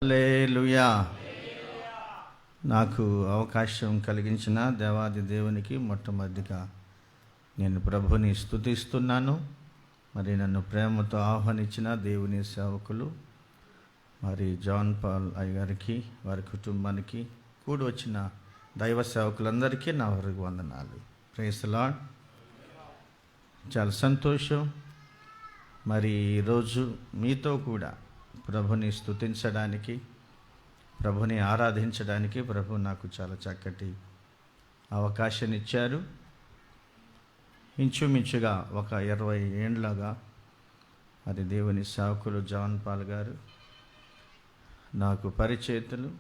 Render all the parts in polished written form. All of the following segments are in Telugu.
హల్లెలూయా. నాకు అవకాశం కలిగించిన దేవాది దేవునికి మొట్టమొదటిగా నేను ప్రభుని స్తుతిస్తున్నాను. మరి నన్ను ప్రేమతో ఆహ్వానించిన దేవుని సేవకులు మరి జాన్ పాల్ అయ్యగారికి, వారి కుటుంబానికి, కూడి వచ్చిన దైవ సేవకులందరికీ నా వరకు వందనాలు. Praise the Lord. చాలా సంతోషం మరి ఈరోజు మీతో కూడా ప్రభుని స్తుతించడానికి, ప్రభుని ఆరాధించడానికి ప్రభు నాకు చాలా చక్కటి అవకాశం ఇచ్చారు. ఇంచుమించుగా ఒక 20 ఏండ్లుగా అది దేవుని సేవకులు జాన్ పాల్ గారు నాకు పరిచయితులు.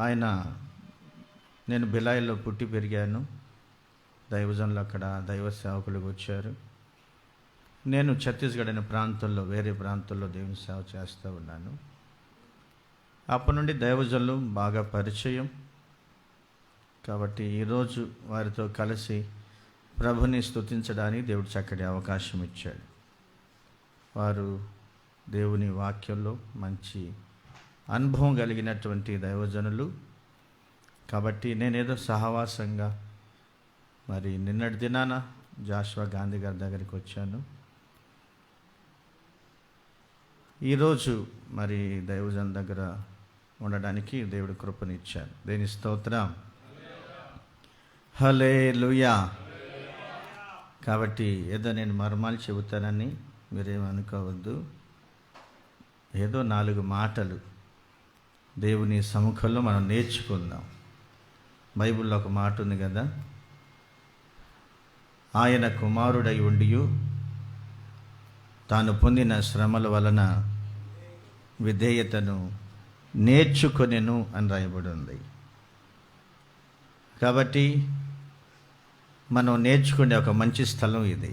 ఆయన నేను బిలాయిలో పుట్టి పెరిగాను. దైవజనులు అక్కడ దైవ సేవకులకు వచ్చారు. నేను ఛత్తీస్గఢ్ అనే ప్రాంతంలో, వేరే ప్రాంతంలో దేవుని సేవ చేస్తూ ఉన్నాను. అప్పటి నుండి దైవజనులు బాగా పరిచయం కాబట్టి ఈరోజు వారితో కలిసి ప్రభుని స్తుతించడానికి దేవుడు చక్కటి అవకాశం ఇచ్చాడు. వారు దేవుని వాక్యంలో మంచి అనుభవం కలిగినటువంటి దైవజనులు కాబట్టి నేనేదో సహవాసంగా మరి నిన్నటి దినాన జాషువా గాంధీ గారి దగ్గరికి వచ్చాను. ఈరోజు మరి దైవజన్ దగ్గర ఉండడానికి దేవుడు కృపనిచ్చాడు. దేని స్తోత్రం. హల్లెలూయా. కాబట్టి ఏదో నేను మర్మాలు చెబుతానని మీరేమనుకోవద్దు. ఏదో 4 మాటలు దేవుని సముఖంలో మనం నేర్చుకుందాం. బైబిల్లో ఒక మాట ఉంది కదా, ఆయన కుమారుడై ఉండియు తాను పొందిన శ్రమల వలన విధేయతను నేర్చుకొనెను అని రాయబడి ఉంది. కాబట్టి మనం నేర్చుకునే ఒక మంచి స్థలం ఇది.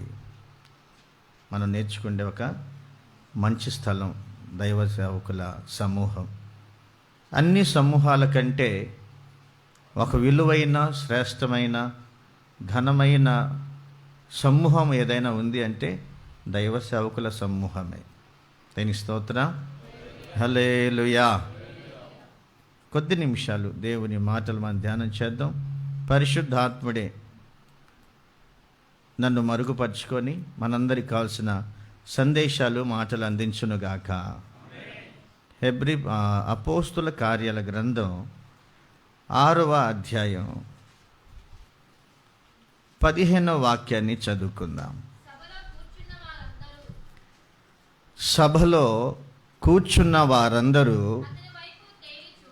మనం నేర్చుకునే ఒక మంచి స్థలం దైవ సేవకుల సమూహం. అన్ని సమూహాల కంటే ఒక విలువైన, శ్రేష్టమైన, ఘనమైన సమూహం ఏదైనా ఉంది అంటే దైవ సేవకుల సమూహమే. దేని స్తోత్రం. హల్లెలూయా. కొద్ది నిమిషాలు దేవుని మాటలు మనం ధ్యానం చేద్దాం. పరిశుద్ధాత్ముడే నన్ను మరుగుపరుచుకొని మనందరికి కావాల్సిన సందేశాలు, మాటలు అందించునుగాక. అపోస్తుల కార్యాల గ్రంథం 6వ అధ్యాయం 15వ వాక్యాన్ని చదువుకుందాం. సభలో కూర్చున్న వారందరూ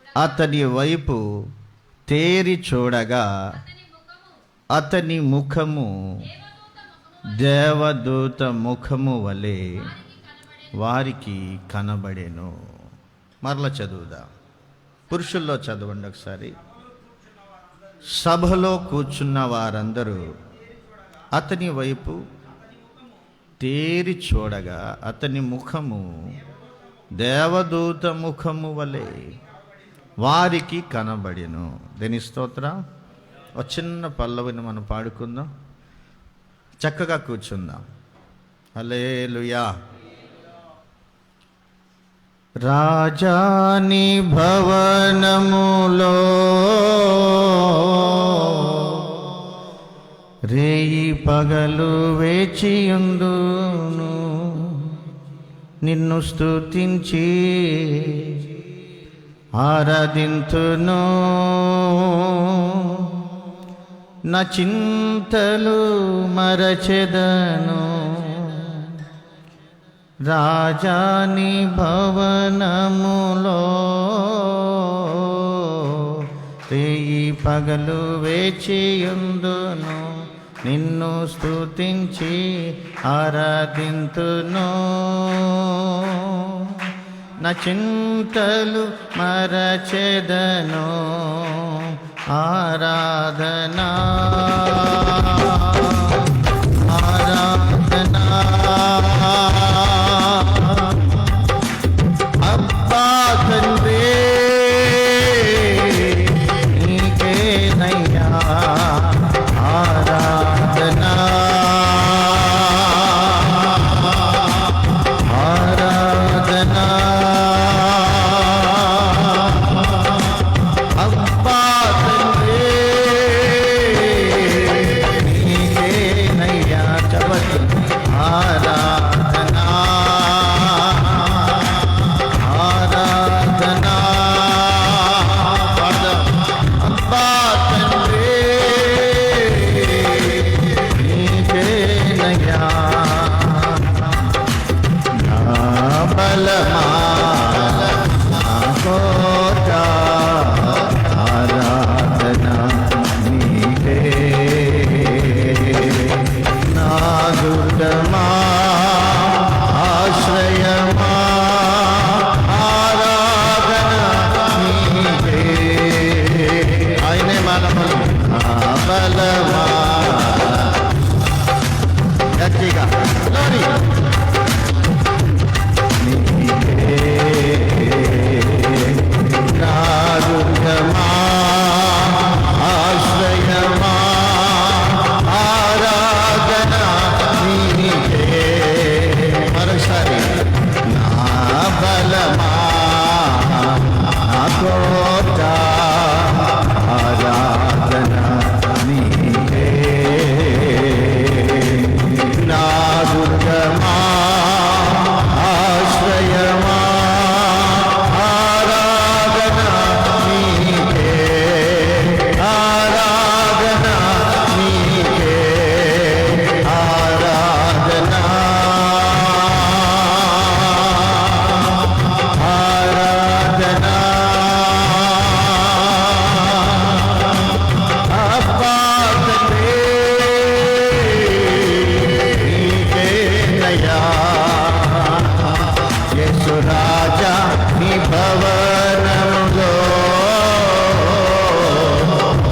అతని వైపు తేరి చూడగా అతని ముఖము దేవదూత ముఖము వలె వారికి కనబడెను. మరలా చదువుదాం. పురుషుల్లో చదవండి ఒకసారి. సభలో కూర్చున్న వారందరూ అతని వైపు తేరి చూడగా అతని ముఖము దేవదూత ముఖము వలె వారికి కనబడెను. దేని స్తోత్రం. ఒక చిన్న పల్లవిని మనం పాడుకుందాం. చక్కగా కూర్చుందాం. హల్లెలూయా. రాజాని భవనములో రేయి పగలు వేచియుందును, నిన్ను స్తుతించి ఆరాధింతును. నా చింతలు మరచెదను, రాజాని భవనములో రేయి పగలు వేచియుందును, నిన్ను స్తుతించి ఆరాధింతును. నా చింతలు మరచెదను, ఆరాధనా ఆరాధనా. అబ్బా తండ్రి నీకేనయ్యా ఆరాధనా ఆరాధనా. కోట ఆరాధన నీకే నా దుర్గమా ఆశ్రయమా ఆరాధన నీకే ఆరాధన నీకే ఆరాధన ఆరాధన అబ్బా తండ్రి నీకేనయ్యా యేసు రాజా నీ భవనములో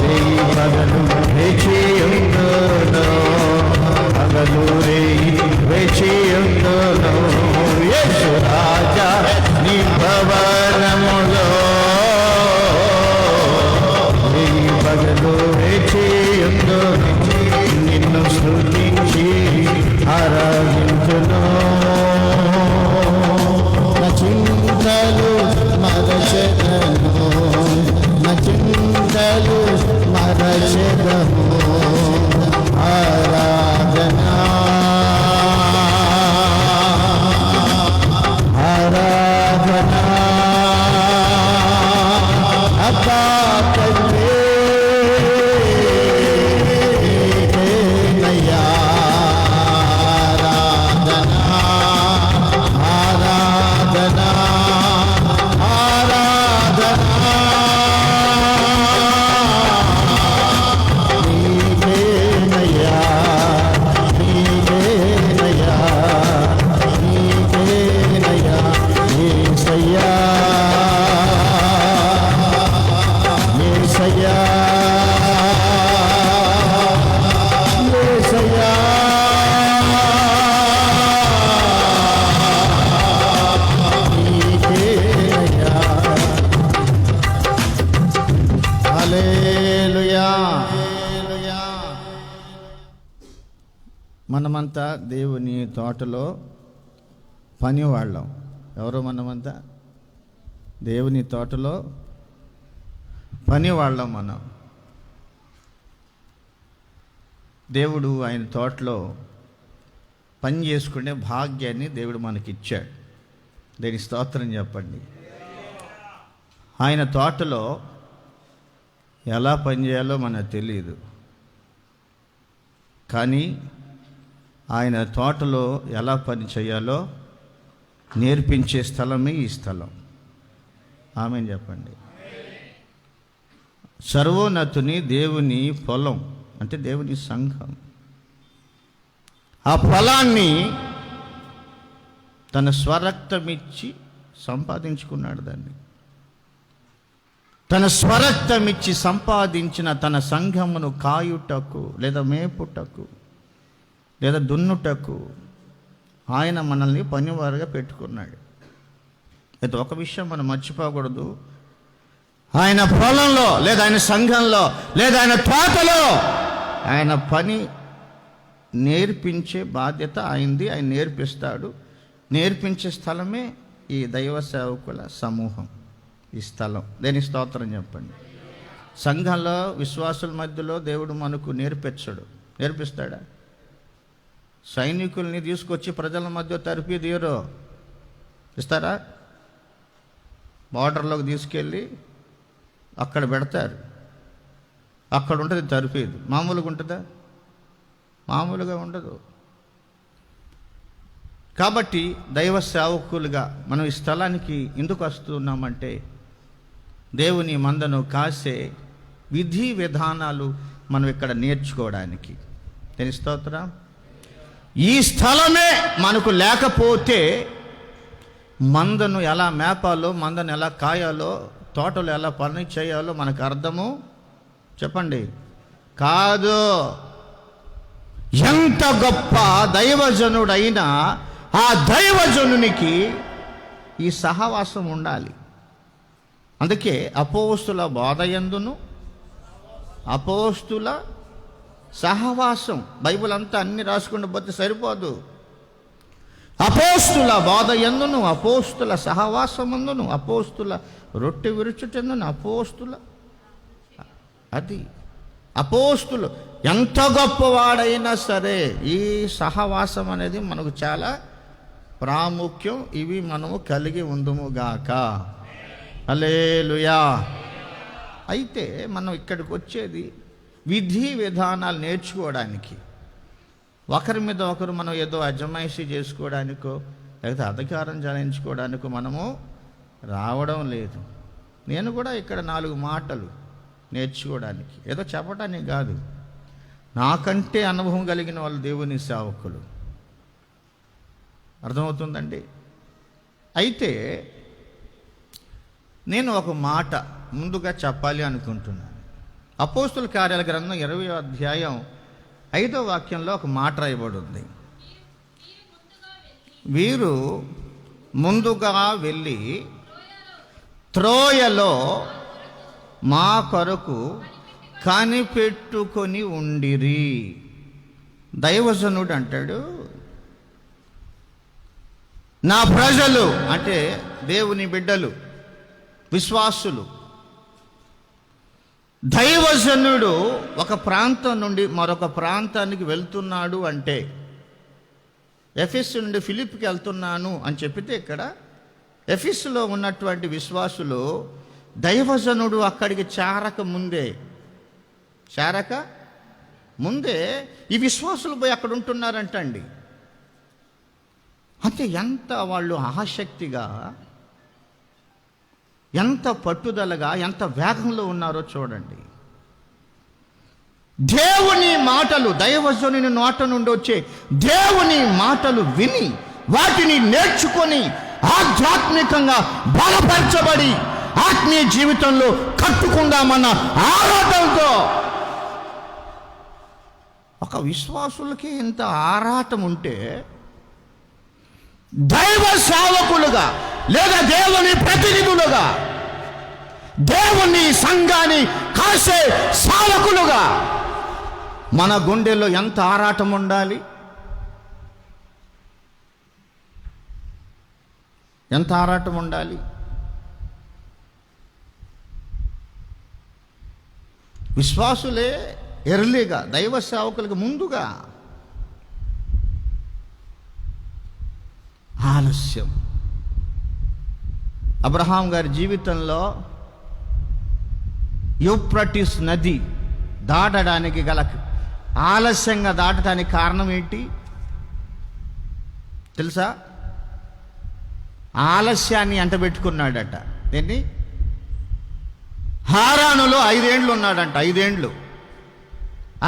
రేయి పగలు వేచియుందును పగలు రేయి వేచియుందును యేసు రాజా నీ భవనములో రేయి పగలు వేచియుందును నిన్ను స్తుతించి ఆరాధించును నా చింతలు మరచెదను నా చింతలు మరచెదను ఆరాధన ఆరాధన అబ్బా తండ్రి నీకేనయ్యా ఆరాధన ఆరాధన ఆరాధన నీకేనయ్యా నీకేనయ్యా నీకేనయ్యా యేసయ్యా యేసయ్యా యేసయ్యా నీకేనయ్యా హల్లెలూయా మనమంతా దేవుని తోటలో పనివాళ్ళం. ఎవరో మనమంతా దేవుని తోటలో పనివాళ్ళం. మనం దేవుడు ఆయన తోటలో పని చేసుకునే భాగ్యాన్ని దేవుడు మనకిచ్చాడు. దేని స్తోత్రం చెప్పండి. ఆయన తోటలో ఎలా పనిచేయాలో మనకు తెలియదు, కానీ ఆయన తోటలో ఎలా పని చేయాలో నేర్పించే స్థలమే ఈ స్థలం. ఆమేన్ చెప్పండి. సర్వోన్నతుని దేవుని పొలం అంటే దేవుని సంఘం. ఆ పొలాన్ని తన స్వరక్తమిచ్చి సంపాదించుకున్నాడు. దాన్ని తన స్వరక్తమిచ్చి సంపాదించిన తన సంఘమును కాయుటకు లేదా మేపుటకు లేదా దున్నుటకు ఆయన మనల్ని పనివారుగా పెట్టుకున్నాడు. అయితే ఒక విషయం మనం మర్చిపోకూడదు. ఆయన పొలంలో లేదా ఆయన సంఘంలో లేదా ఆయన తోటలో ఆయన పని నేర్పించే బాధ్యత ఆయనది. ఆయన నేర్పిస్తాడు. నేర్పించే స్థలమే ఈ దైవ సేవకుల సమూహం, ఈ స్థలం. దేని స్తోత్రం చెప్పండి. సంఘంలో విశ్వాసుల మధ్యలో దేవుడు మనకు నేర్పిస్తాడా? సైనికుల్ని తీసుకొచ్చి ప్రజల మధ్య తరిపిదీయరు. ఇస్తారా? బార్డర్లోకి తీసుకెళ్ళి అక్కడ పెడతారు. అక్కడ ఉంటుంది తరిపేది. మామూలుగా ఉంటుందా? మామూలుగా ఉండదు. కాబట్టి దైవ సేవకులుగా మనం ఈ స్థలానికి ఎందుకు వస్తున్నామంటే దేవుని మందను కాసే విధి విధానాలు మనం ఇక్కడ నేర్చుకోవడానికి. దేని స్తోత్రం. ఈ స్థలమే మనకు లేకపోతే మందను ఎలా మేపాలో, మందను ఎలా కాయాలో, తోటలో ఎలా పని చేయాలో మనకు అర్థము చెప్పండి కాదు. ఎంత గొప్ప దైవజనుడైనా ఆ దైవజనునికి ఈ సహవాసం ఉండాలి. అందుకే అపోస్తుల బోధయందును అపోస్తుల సహవాసం. బైబిల్ అంతా అన్ని రాసుకుంటూ పోతే సరిపోదు. అపోస్తుల బోధ యందును, అపోస్తుల సహవాసమందును, అపోస్తుల రొట్టె విరుచుటందును, అపోస్తుల అది అపోస్తులు ఎంత గొప్పవాడైనా సరే ఈ సహవాసం అనేది మనకు చాలా ప్రాముఖ్యం. ఇవి మనము కలిగి ఉందుముగాక. హల్లెలూయా. అయితే మనం ఇక్కడికి వచ్చేది విధి విధానాలు నేర్చుకోవడానికి, ఒకరి మీద ఒకరు మనం ఏదో అజమాయిషీ చేసుకోవడానికో లేకపోతే అధికారం చలాయించుకోవడానికో మనము రావడం లేదు. నేను కూడా ఇక్కడ 4 మాటలు నేర్చుకోవడానికి, ఏదో చెప్పడానికి కాదు. నాకంటే అనుభవం కలిగిన వాళ్ళు దేవుని సేవకులు. అర్థమవుతుందండి? అయితే నేను ఒక మాట ముందుగా చెప్పాలి అనుకుంటున్నాను. అపోస్తుల కార్యాల గ్రంథం 20వ అధ్యాయం 5వ వాక్యంలో ఒక మాట రాయబడి ఉంది. వీరు ముందుగా వెళ్ళి త్రోయలో మా కొరకు కనిపెట్టుకొని ఉండిరి. దైవజనుడు అంటాడు, నా ప్రజలు అంటే దేవుని బిడ్డలు, విశ్వాసులు, దైవజనుడు ఒక ప్రాంతం నుండి మరొక ప్రాంతానికి వెళ్తున్నాడు అంటే, ఎఫెసు నుండి ఫిలిప్కి వెళ్తున్నాను అని చెప్పితే, ఇక్కడ ఎఫెసులో ఉన్నటువంటి విశ్వాసులు దైవజనుడు అక్కడికి చేరక ముందే ఈ విశ్వాసులు పోయి అక్కడ ఉంటున్నారంటండి. అంటే ఎంత వాళ్ళు ఆసక్తిగా, ఎంత పట్టుదలగా, ఎంత వేగంలో ఉన్నారో చూడండి. దేవుని మాటలు, దైవజనుని నోట నుండి వచ్చే దేవుని మాటలు విని వాటిని నేర్చుకొని ఆధ్యాత్మికంగా బలపరచబడి ఆత్మీయ జీవితంలో కట్టుకుందామన్న ఆరాటంతో, ఒక విశ్వాసులకి ఇంత ఆరాటం ఉంటే దైవ సేవకులుగా లేదా దేవుని ప్రతినిధులుగా, దేవుని సంఘాన్ని కాసే సేవకులుగా మన గుండెల్లో ఎంత ఆరాటం ఉండాలి, ఎంత ఆరాటం ఉండాలి. విశ్వాసులే ఎర్లీగా, దైవ సేవకులకు ముందుగా. ఆలస్యం. అబ్రహాం గారి జీవితంలో యూఫ్రటీస్ నది దాటడానికి గల ఆలస్యంగా దాటడానికి కారణం ఏంటి తెలుసా? ఆలస్యాన్ని అంటబెట్టుకున్నాడట. ఏంటి? హారానులో 5 ఏండ్లు ఉన్నాడంట. 5 ఏండ్లు.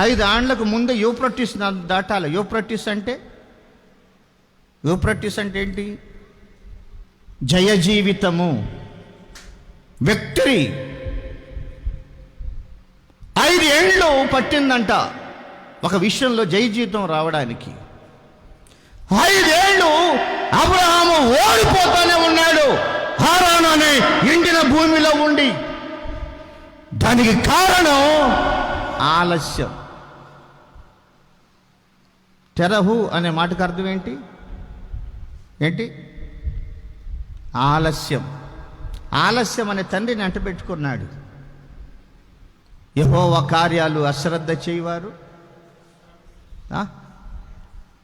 5 ఏండ్లకు ముందే యూఫ్రటీస్ దాటాలి. యూఫ్రటీస్ అంటే ఏంటి? జయ జీవితము, విక్టరీ. 5 ఏండ్లు పట్టిందంట ఒక విషయంలో జయ జీవితం రావడానికి. 5 ఏళ్ళు అబ్రహాము ఓడిపోతానే ఉన్నాడు హారాను అనే ఎండిన భూమిలో ఉండి. దానికి కారణం ఆలస్యం. తెరహు అనే మాటకు అర్థం ఏంటి? ఆలస్యం. ఆలస్యం అనే తండ్రిని అంటబెట్టుకున్నాడు. యెహోవా కార్యాలు అశ్రద్ధ చేయవారు.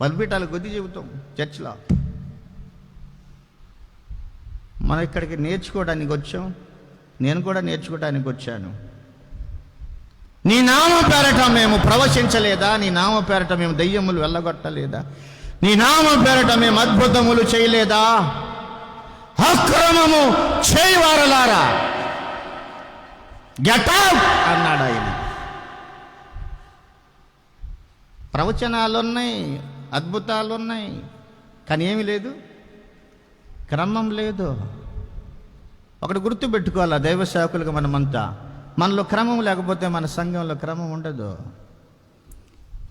బలిపీఠాలు కొద్ది చెబుతాం చర్చిలో. మనం ఇక్కడికి నేర్చుకోవడానికి వచ్చాం. నేను కూడా నేర్చుకోవడానికి వచ్చాను. నీ నామ పేరట మేము ప్రవచించలేదా? నీ నామ పేరట మేము దయ్యములు వెళ్ళగొట్టలేదా? నీ నామ పేరట మేము అద్భుతములు చేయలేదా? అక్రమము చేయవారలారా గెట్ అవుట్ అన్నాడు ఆయన. ప్రవచనాలున్నాయి, అద్భుతాలున్నాయి, కానీ ఏమీ లేదు, క్రమం లేదు. ఒకటి గుర్తుపెట్టుకోవాలా దైవ సేవకులుగా మనమంతా, మనలో క్రమం లేకపోతే మన సంఘంలో క్రమం ఉండదు.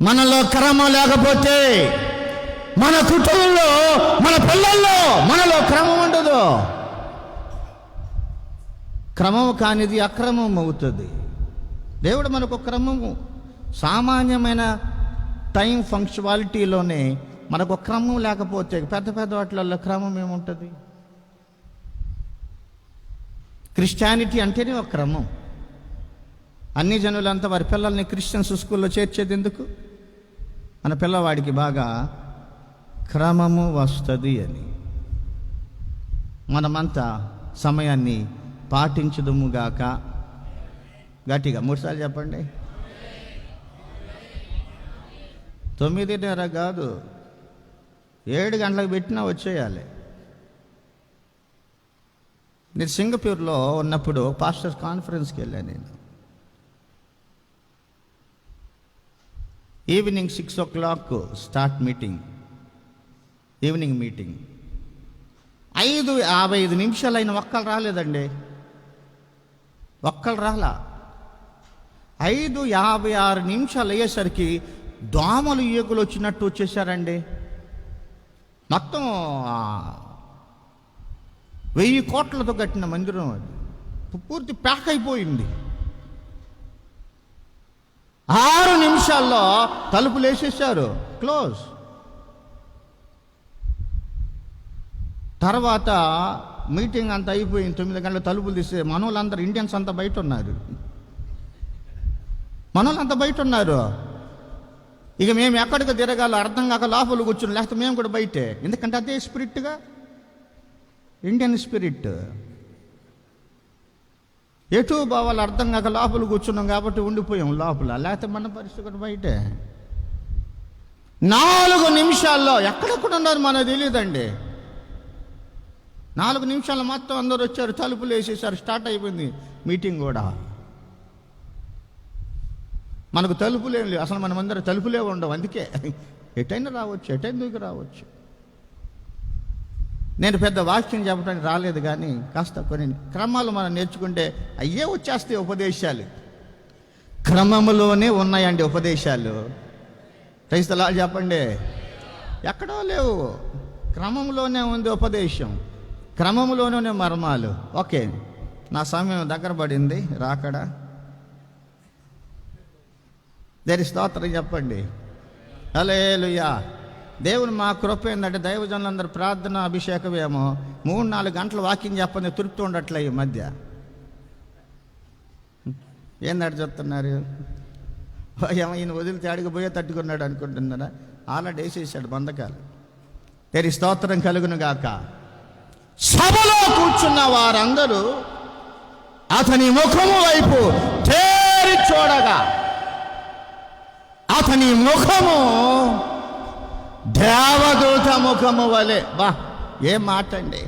మనలో క్రమం లేకపోతే మన కుటుంబంలో, మన పిల్లల్లో మనలో క్రమం ఉండదు. క్రమం కానిది అక్రమం అవుతుంది. దేవుడు మనకు క్రమము, సామాన్యమైన టైం ఫంక్షువాలిటీలోనే మనకు క్రమం లేకపోతే పెద్ద పెద్ద వాటిలలో క్రమం ఏముంటుంది? క్రిస్టియానిటీ అంటేనే ఒక క్రమం. అన్ని జనులంతా వారి పిల్లల్ని క్రిస్టియన్స్ స్కూల్లో చేర్చేది ఎందుకు? మన పిల్లవాడికి బాగా క్రమము వస్తుంది అని. మనమంతా సమయాన్ని పాటించుదుముగాక. గట్టిగా 3 సార్లు చెప్పండి. 9:30 కాదు, 7 గంటలకు పెట్టినా వచ్చేయాలి. నేను సింగపూర్లో ఉన్నప్పుడు పాస్టర్స్ కాన్ఫరెన్స్కి వెళ్ళాను. నేను evening 6 o'clock start meeting, evening meeting. 5:55 నిమిషాలైన ఒక్కరు రాలేదండి, ఒక్కరు రాలా. 5:56 నిమిషాలు అయ్యేసరికి దోమలు ఈగలు వచ్చినట్టు వచ్చేసారండి. మొత్తం 1000 కోట్లతో కట్టిన మందిరం అది పూర్తి ప్యాక్ అయిపోయింది. 6 నిమిషాల్లో తలుపులు వేసేసారు, క్లోజ్. తర్వాత మీటింగ్ అంతా అయిపోయింది, 9 గంటల తలుపులు తీసే మనోళ్ళందరూ ఇండియన్స్ అంతా బయట ఉన్నారు, మనోళ్ళంతా బయట ఉన్నారు. ఇక మేము ఎక్కడికి తిరగాలో అర్థం కాక లోపల కూర్చుని, లేకపోతే మేము కూడా బయటే. ఎందుకంటే అదే స్పిరిట్గా, ఇండియన్ స్పిరిట్. ఎటు బావాలు అర్థం కాక లోపల కూర్చున్నాం కాబట్టి ఉండిపోయాం లోపల, లేకపోతే మన పరిస్థితి కూడా బయటే. 4 నిమిషాల్లో ఎక్కడెక్కడ ఉన్నారు మనకు తెలియదండి. 4 నిమిషాలు మొత్తం అందరూ వచ్చారు, తలుపులు వేసేసారు, స్టార్ట్ అయిపోయింది మీటింగ్ కూడా. మనకు తలుపులేం లేవు, అసలు మనం అందరూ తలుపులే ఉండవు. అందుకే ఎటైనా రావచ్చు, ఎటైనా దూకి రావచ్చు. నేను పెద్ద వాక్యం చెప్పడానికి రాలేదు, కానీ కాస్త కొన్ని క్రమాలు మనం నేర్చుకుంటే అయ్యే వచ్చేస్తాయి ఉపదేశాలు. క్రమంలోనే ఉన్నాయండి ఉపదేశాలు. క్రైస్తలాలు చెప్పండి, ఎక్కడో లేవు, క్రమంలోనే ఉంది ఉపదేశం, క్రమంలోనే మర్మాలు. ఓకే, నా సమయం దగ్గర పడింది, రాకడా దేని స్తోత్రం చెప్పండి. హల్లెలూయా. దేవుని మా కృప ఏంటంటే దైవజనులందరూ ప్రార్థన అభిషేకమేమో 3-4 గంటలు వాకింగ్ చెప్పని తృప్తి ఉండట్లే ఈ మధ్య. ఏందట చెప్తున్నారు? ఏమో ఈయన వదిలితే అడిగి పోయే తట్టుకున్నాడు అనుకుంటున్నారా? ఆల్రెడీ వేసేసాడు బంధకాలు. దేని స్తోత్రం కలుగును గాక. సభలో కూర్చున్న వారందరూ అతని ముఖము వైపు తేరి చూడగా అతని ముఖము దేవదూత ముఖము వలె. బా, ఏం మాట అండి!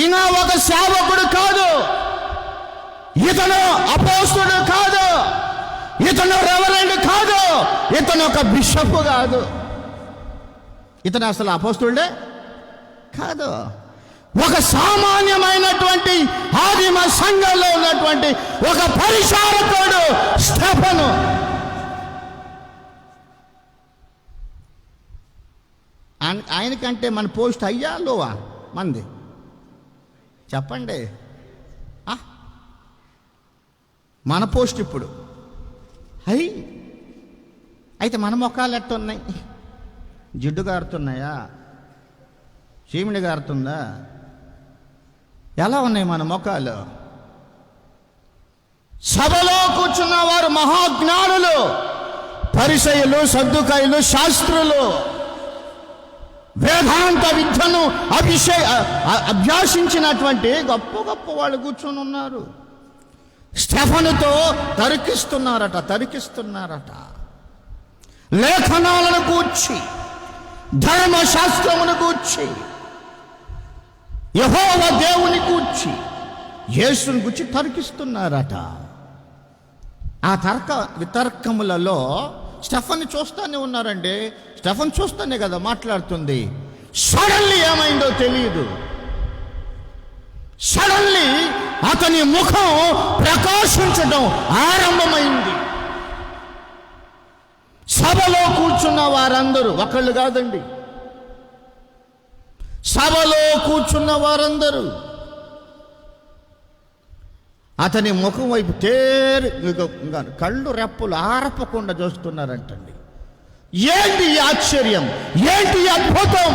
ఈయన ఒక సేవకుడు కాదు, ఇతను అపోస్తలుడు కాదు, ఇతను రెవరెండ్ కాదు, ఇతను ఒక బిషప్ కాదు, ఇతను అసలు అపోస్తలుడే కాదు. ఒక సామాన్యమైనటువంటి ఆదిమ సంఘంలో ఉన్నటువంటి ఒక పరిచారకుడు స్టెఫను. ఆయనకంటే మన పోస్ట్ అయ్యా లోవా మంది చెప్పండి. మన పోస్ట్ ఇప్పుడు అయితే మన మొక్కలు ఎట్టున్నాయి? జిడ్డు గారుతున్నాయా? చీమిడి గారుతుందా? ఎలా ఉన్నాయి మన మొక్కలు? సభలో కూర్చున్న వారు మహాజ్ఞానులు, పరిసయ్యులు, సద్దుకాయులు, శాస్త్రులు, వేదాంత విద్యను అభ్యాసించినటువంటి గొప్ప గొప్ప వాళ్ళు కూర్చొని ఉన్నారు. స్టెఫనుతో తరికిస్తున్నారట. లేఖనాలను గూర్చి, ధర్మశాస్త్రమును గూర్చి, యెహోవా దేవుని గూర్చి, యేసుని గూర్చి తరికిస్తున్నారట. ఆ వితర్కములలో స్టెఫన్ చూస్తూనే ఉన్నారండి. స్టెఫన్ చూస్తూనే కదా మాట్లాడుతుంది. సడన్లీ ఏమైందో తెలియదు. సడన్లీ అతని ముఖం ప్రకాశించడం ఆరంభమైంది. సభలో కూర్చున్న వారందరూ, ఒకళ్ళు కాదండి, సభలో కూర్చున్న వారందరూ అతని ముఖం వైపు కళ్ళు రెప్పలు ఆరపకుండా చూస్తున్నారంటండి. ఏంటి ఈ ఆశ్చర్యం, ఏంటి ఈ అద్భుతం?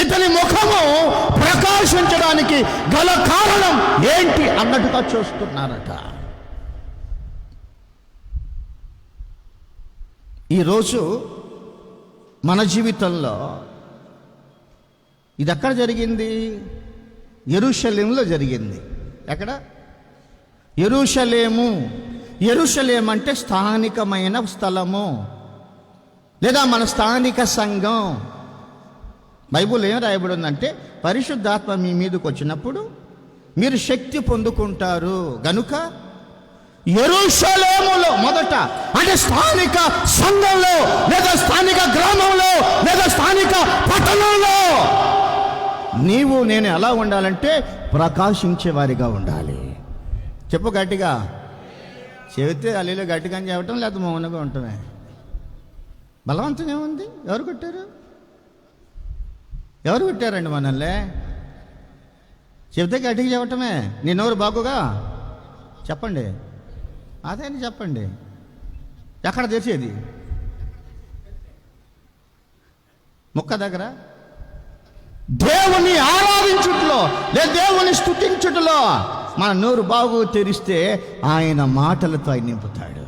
ఇతని ముఖము ప్రకాశించడానికి గల కారణం ఏంటి అన్నట్టుగా చూస్తున్నారట. ఈరోజు మన జీవితంలో ఇది ఎక్కడ జరిగింది? యెరూషలేములో జరిగింది. ఎక్కడ? యెరూషలేము. యెరూషలేం అంటే స్థానికమైన స్థలము, లేదా మన స్థానిక సంఘం. బైబిల్ ఏం రాయబడి ఉందంటే, పరిశుద్ధాత్మ మీ మీదకి వచ్చినప్పుడు మీరు శక్తి పొందుకుంటారు గనుక యెరూషలేములో మొదట, అంటే స్థానిక సంఘంలో, లేదా స్థానిక గ్రామంలో, లేదా స్థానిక పట్టణంలో నీవు నేను ఎలా ఉండాలంటే ప్రకాశించే వారిగా ఉండాలి. చెప్పు గట్టిగా. చెబితే అల్లీలో గట్టిగా చెప్పటం, లేకపోతే మౌనంగా ఉండటమే. బలవంతం ఏముంది? ఎవరు కొట్టారు? ఎవరు కొట్టారండి మనల్ని? చెబితే గట్టిగా చెప్పటమే. నీ నోరు బాగుగా చెప్పండి, అదే చెప్పండి. ఎక్కడ తెరిచేది? ముక్క దగ్గర. దేవుని ఆరాధించుటలో, లేదా దేవుని స్తుతించుటలో మన నోరు బాగు తెరిస్తే ఆయన మాటలతో ఆయన నింపుతాడు.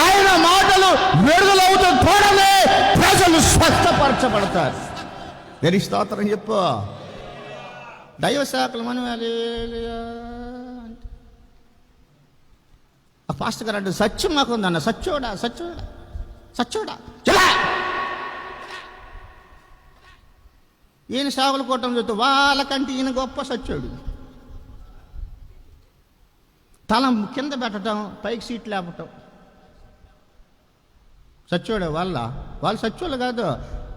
ఆయన మాటలు విడుదలవుతూ తోడనే ప్రజలు స్వస్థపరచబడతారు. దేని స్తోత్రం చెప్పు. దైవ శాఖలు మనం ఆ పాస్టర్ గారు అంటే సత్యం మాకుందన్న, సచ్చోడా సచ్చోడా సచ్చోడా చలా. ఈయన సేవలు కొట్టడం చూస్తూ వాళ్ళకంటే ఈయన గొప్ప సచ్చోడు. తల కింద పెట్టడం, పైకి సీట్లు లేపటం. సచ్చోడే వాళ్ళు సచ్చోళ్ళు కాదు.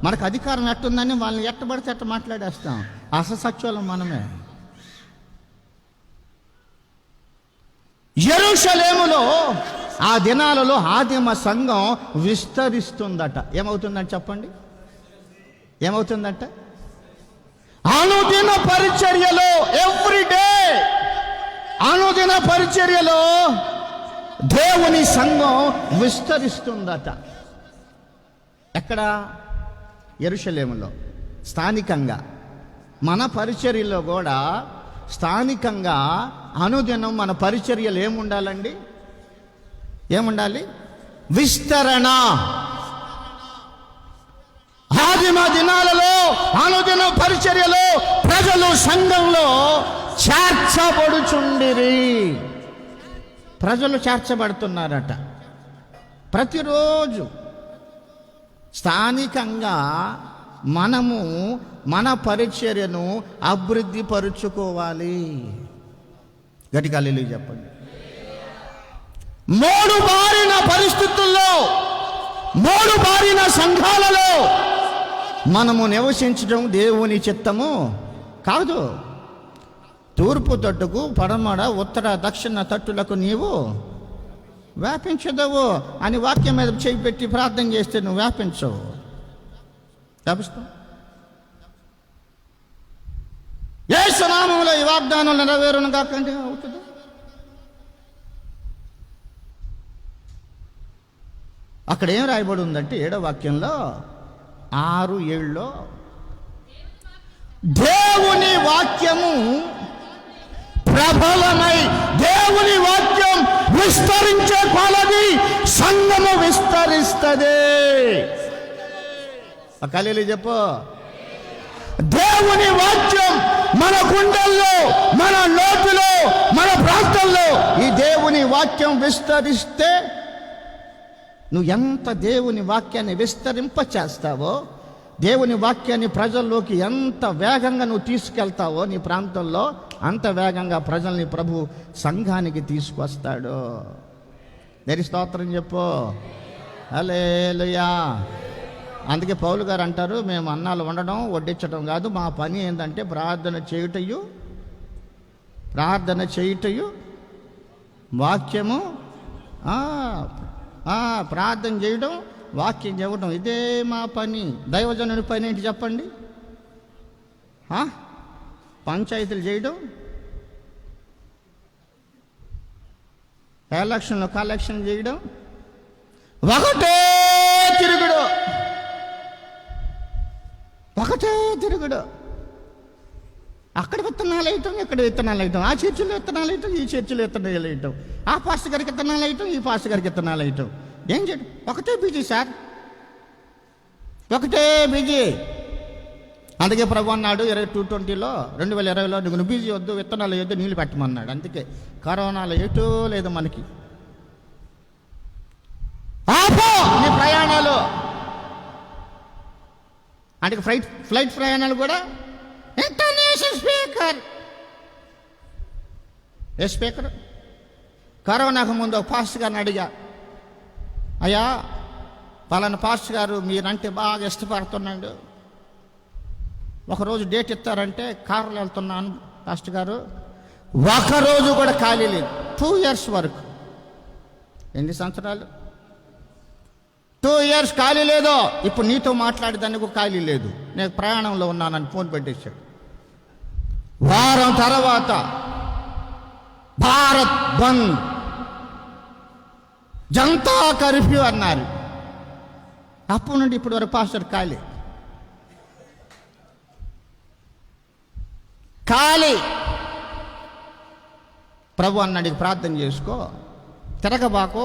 మనకు అధికారం ఎట్టుందని వాళ్ళని ఎట్టబడితే ఎట్ట మాట్లాడేస్తాం. అసలు సచ్చోళ్ళం మనమే. యెరూషలేములో ఆ దినాలలో ఆదిమ సంఘం విస్తరిస్తుందట. ఏమవుతుందంట చెప్పండి? ఏమవుతుందంట? అనుదిన పరిచర్యలో, ఎవ్రీడే అనుదిన పరిచర్యలో దేవుని సంఘం విస్తరిస్తుందట. ఎక్కడ? యెరూషలేములో. స్థానికంగా మన పరిచర్యలో కూడా స్థానికంగా అనుదినం మన పరిచర్యలు ఏముండాలండి? ఏముండాలి? విస్తరణ. ఆదిమ దినాలలో అనుదిన పరిచర్యలో ప్రజలు సంఘంలో చేర్చబడుచుండిరి. ప్రజలు చేర్చబడుతున్నారట. ప్రతిరోజు స్థానికంగా మనము మన పరిచర్యను అభివృద్ధి పరుచుకోవాలి. గట్టిగా హల్లెలూయా చెప్పండి. మూడు బారిన పరిస్థితుల్లో, మూడు బారిన సంఘాలలో మనము నివసించడం దేవుని చిత్తము కాదు. తూర్పు తట్టుకు, పడమర, ఉత్తర, దక్షిణ తట్టులకు నీవు వ్యాపించదవు అని వాక్యం మీద చేయి పెట్టి ప్రార్థన చేస్తే నువ్వు వ్యాపించవు. వ్యాపిస్తావు. యేసు నామములో ఈ వాగ్దానం నెరవేరును కాకంటే అవుతుంది. అక్కడ ఏం రాయబడి ఉందంటే 7వ వాక్యంలో 6:7 దేవుని వాక్యము ప్రబలమై, దేవుని వాక్యం విస్తరించే కొలది సంఘము విస్తరిస్తదే. హల్లెలూయా చెప్పు. దేవుని వాక్యం మన గుండెల్లో, మన నోటిలో, మన ప్రాంతంలో ఈ దేవుని వాక్యం విస్తరిస్తే నువ్వు ఎంత దేవుని వాక్యాన్ని విస్తరింపచేస్తావో, దేవుని వాక్యాన్ని ప్రజల్లోకి ఎంత వేగంగా నువ్వు తీసుకెళ్తావో నీ ప్రాంతంలో, అంత వేగంగా ప్రజల్ని ప్రభు సంఘానికి తీసుకొస్తాడు. దేని స్తోత్రం చెప్పు. హల్లెలూయా. అందుకే పౌలు గారు అంటారు, మేము అన్నాలు వండడం వడ్డించడం కాదు, మా పని ఏంటంటే ప్రార్థన చేయుటయు వాక్యము ప్రార్థన చేయడం, వాక్యం చెప్పడం, ఇదే మా పని. దైవజనుడి పని ఏంటి చెప్పండి? పంచాయతీలు చేయడం, ఎలక్షన్లో కలెక్షన్ చేయడం, ఒకటే తిరుగుడు, ఒకటే తిరుగుడు. అక్కడ విత్తనాలు వేయటం, ఇక్కడ విత్తనాలు వేయటం, ఆ చర్చిలో విత్తనాలు వేయటం, ఈ చర్చిలో విత్తనాలు వేయటం, ఆ పాస్టర్ గారికి విత్తనాలు వేయటం, ఈ పాస్టర్ గారికి విత్తనాలు వేయటం. ఏం చేయటం? ఒకటే బిజీ సార్, ఒకటే బిజీ. అందుకే ప్రభు అన్నాడు 2020లో 2020లో నువ్వు బిజీ వద్దు, విత్తనాలు వేయొద్దు, నీళ్ళు పెట్టమన్నాడు. అందుకే కరోనాలో ఎటూ లేదు మనకి. ఆపో నీ ప్రయాణాలు. అంటే ఫ్లైట్ ప్రయాణాలు కూడా ఇంటర్నేషనల్ స్పీకర్. కరోనాకు ముందు ఒక పాస్టర్ గారిని అడిగా, అయ్యా పలానా పాస్టర్ గారు మీరంటే బాగా ఇష్టపడుతున్నాడు, ఒకరోజు డేట్ ఇస్తారంటే కారులో వెళ్తున్నాను పాస్టర్ గారు, ఒకరోజు కూడా ఖాళీ లేదు. 2 years వరకు. ఎన్ని సంవత్సరాలు? 2 years ఖాళీ లేదు. ఇప్పుడు నీతో మాట్లాడేదానికి ఖాళీ లేదు, నేను ప్రయాణంలో ఉన్నానని ఫోన్ పెట్టేశాడు. వారం తర్వాత భారత్ బంద్, జనతా కర్ఫ్యూ అన్నారు. అప్పటి నుండి ఇప్పటి వరకు పాస్టర్ ఖాళీ. ప్రభు అన్నాడు, ప్రార్థన చేసుకో, తిరగబాకు.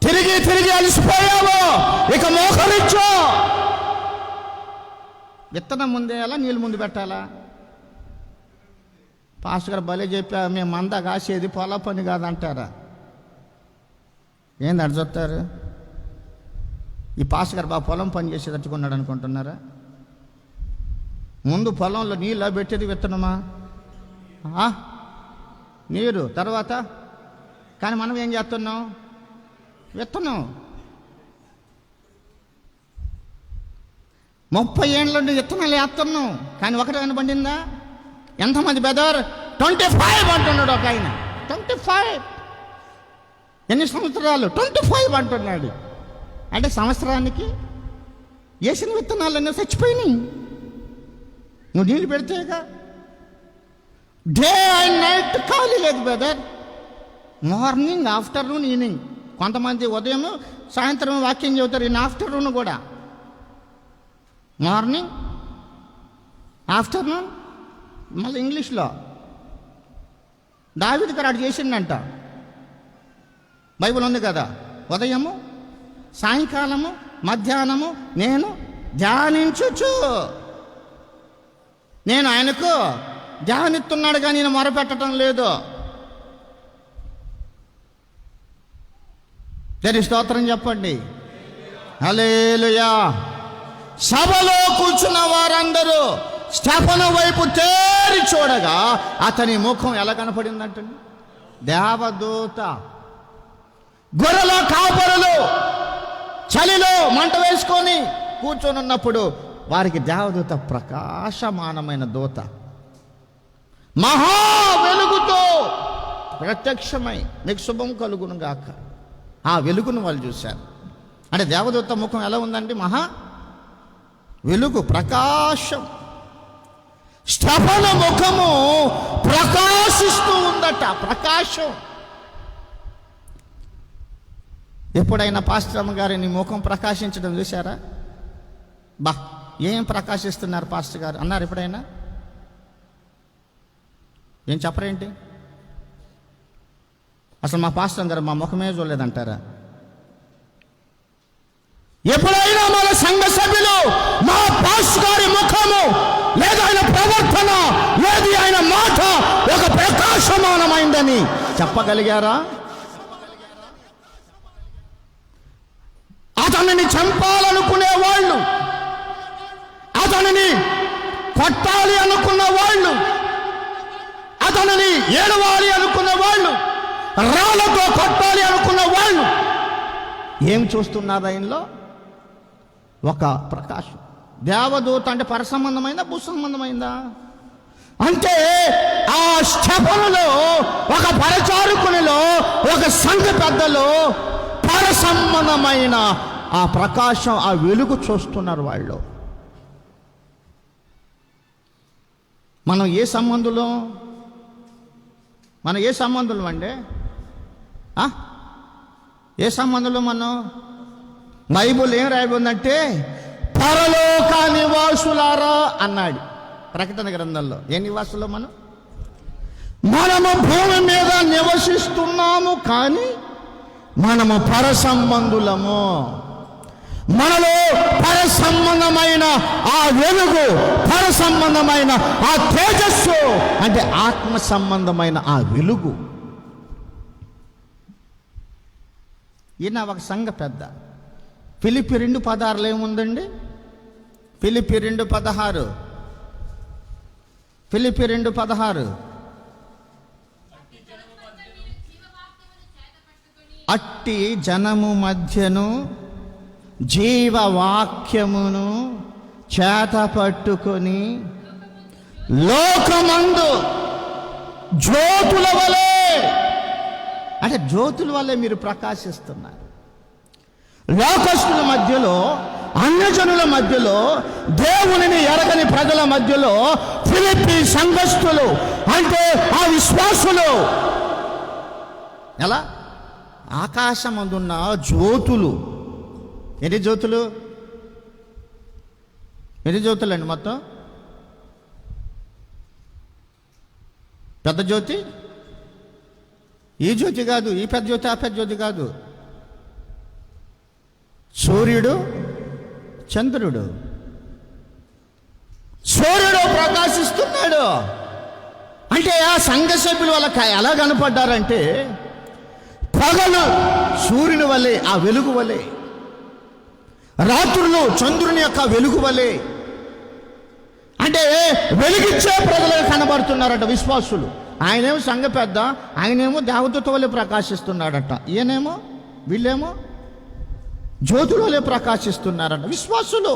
తిరిగి అలసిపోయావు, ఇక మోకరించు. విత్తనం ముందేయాలా, నీళ్ళు ముందు పెట్టాలా? పాస్టర్ గారు భలే చెప్పా, మేము మంద కాసేది పొల పని కాదంటారా? ఏంది అటు చూస్తారు? ఈ పాస్టర్ గారు బాగా పొలం పని చేసి తట్టుకున్నాడు అనుకుంటున్నారా? ముందు పొలంలో నీళ్ళ పెట్టేది విత్తనమా? నీరు తర్వాత. కానీ మనం ఏం చేస్తున్నాం? విత్తనం. 30 ఏళ్ళ నుండి విత్తనాలు వేస్తున్నాం, కానీ ఒకటి పండిందా? ఎంతమంది బెదర్? 25 అంటున్నాడు ఒక ఆయన. 25. ఎన్ని సంవత్సరాలు? 25 అంటున్నాడు. అంటే సంవత్సరానికి వేసిన విత్తనాలన్నీ చచ్చిపోయినాయి. నువ్వు నీళ్ళు పెడితేగా. డే అండ్ నైట్ ఖాళీ లేదు బ్రదర్. Morning, afternoon, evening. కొంతమంది ఉదయం సాయంత్రం వాక్యం చెబుతారు, ఇన్ ఆఫ్టర్నూన్ కూడా. మార్నింగ్, ఆఫ్టర్నూన్, మళ్ళీ ఇంగ్లీష్లో. దావీదు గారు అటు చేసిండంట, బైబిల్ ఉంది కదా. ఉదయము, సాయంకాలము, మధ్యాహ్నము నేను ధ్యానించుచు. నేను ఆయనకు ధ్యానిస్తున్నాడు కానీ నేను మొరపెట్టడం లేదు. దాని స్తోత్రం చెప్పండి. హల్లెలూయా. సభలో కూర్చున్న వారందరూ స్టెఫను వైపు తేరి చూడగా అతని ముఖం ఎలా కనపడిందంటండి? దేవదూత. గొర్రెల కాపరులు చలిలో మంట వేసుకొని కూర్చొని ఉన్నప్పుడు వారికి దేవదూత ప్రకాశమానమైన దూత మహా వెలుగుతో ప్రత్యక్షమై మీకు శుభం కలుగును గాక. ఆ వెలుగును వాళ్ళు చూశారు. అంటే దేవదూత ముఖం ఎలా ఉందండి? మహా వెలుగు, ప్రకాశం. స్టెఫను ముఖము ప్రకాశిస్తూ ఉందట, ప్రకాశం. ఎప్పుడైనా పాస్టర్ అమ్మ గారి నీ ముఖం ప్రకాశించడం చూశారా? ఏం ప్రకాశిస్తున్నారు పాస్టర్ గారు అన్నారు ఎప్పుడైనా? ఏం చెప్పరేంటి? అసలు మా పాస్టర్ గారు మా ముఖమే చూడలేదంటారా? ఎప్పుడైనా మన సంఘ సభ్యులు మా పాస్టర్ గారి ముఖము లేదా ఆయన ప్రవర్తన లేదు ఆయన మాట ఒక ప్రకాశమానమైందని చెప్పగలిగారా? అతనిని చంపాలనుకునే వాళ్ళు, అతనిని కొట్టాలి అనుకున్న వాళ్ళు, అతనిని ఏడవాలి అనుకున్న వాళ్ళు, రాళ్లతో కొట్టాలి అనుకున్న వాళ్ళు ఏం చూస్తున్నారు? ఆయనలో ఒక ప్రకాశం. దేవదూత అంటే పర సంబంధమైందా, భూ సంబంధమైందా? అంటే ఆ స్టెఫనులో, ఒక పరిచారకునిలో, ఒక సంఘ పెద్దలో పర సంబంధమైన ఆ ప్రకాశం, ఆ వెలుగు చూస్తున్నారు వాళ్ళు. మనం ఏ సంబంధంలో? మనం ఏ సంబంధులు అండి? ఏ సంబంధంలో మనం? బైబుల్ ఏం రాయబోందంటే పరలోక నివాసులారా అన్నాడు ప్రకటన గ్రంథంలో. ఏ నివాసులో మనము భూమి మీద నివసిస్తున్నాము, కానీ మనము పర సంబంధులము. మనలో పర సంబంధమైన ఆ వెలుగు, పర సంబంధమైన ఆ తేజస్సు, అంటే ఆత్మ సంబంధమైన ఆ వెలుగు. ఈయన ఒక సంఘ పెద్ద. ఫిలిప్పి 2:16 ఏముందండి? ఫిలిప్పి 2:16. ఫిలిప్పి 2:16. అట్టి జనము మధ్యను జీవవాక్యమును చేత పట్టుకొని లోకమందు జ్యోతుల వలె, అంటే జ్యోతుల వలె మీరు ప్రకాశిస్తున్నారు. లోకస్తుల మధ్యలో, అన్యజనుల మధ్యలో, దేవునిని ఎరగని ప్రజల మధ్యలో ఫిలిప్పి సంఘస్థులు అంటే ఆ విశ్వాసులు ఎలా ఆకాశమందున్న జ్యోతులు. ఎన్ని జ్యోతులు? ఎన్ని జ్యోతులు అండి మొత్తం? పెద్ద జ్యోతి ఈ జ్యోతి కాదు, ఈ పెద్ద జ్యోతి ఆ పెద్ద జ్యోతి కాదు. సూర్యుడు, చంద్రుడు. సూర్యుడు ప్రకాశిస్తున్నాడు. అంటే ఆ సంఘ సభ్యులు వాళ్ళకి ఎలా కనపడ్డారంటే పగలు సూర్యుని వలె, ఆ వెలుగు వలె, రాత్రులు చంద్రుని యొక్క వెలుగు వలె, అంటే వెలిగించే ప్రజలుగా కనబడుతున్నారట విశ్వాసులు. ఆయనేమో సంఘ పెద్ద, ఆయనేమో దేవదూత వలె ప్రకాశిస్తున్నాడట. ఈయనేమో, వీళ్ళేమో జ్యోతుల వలె ప్రకాశిస్తున్నారట విశ్వాసులు.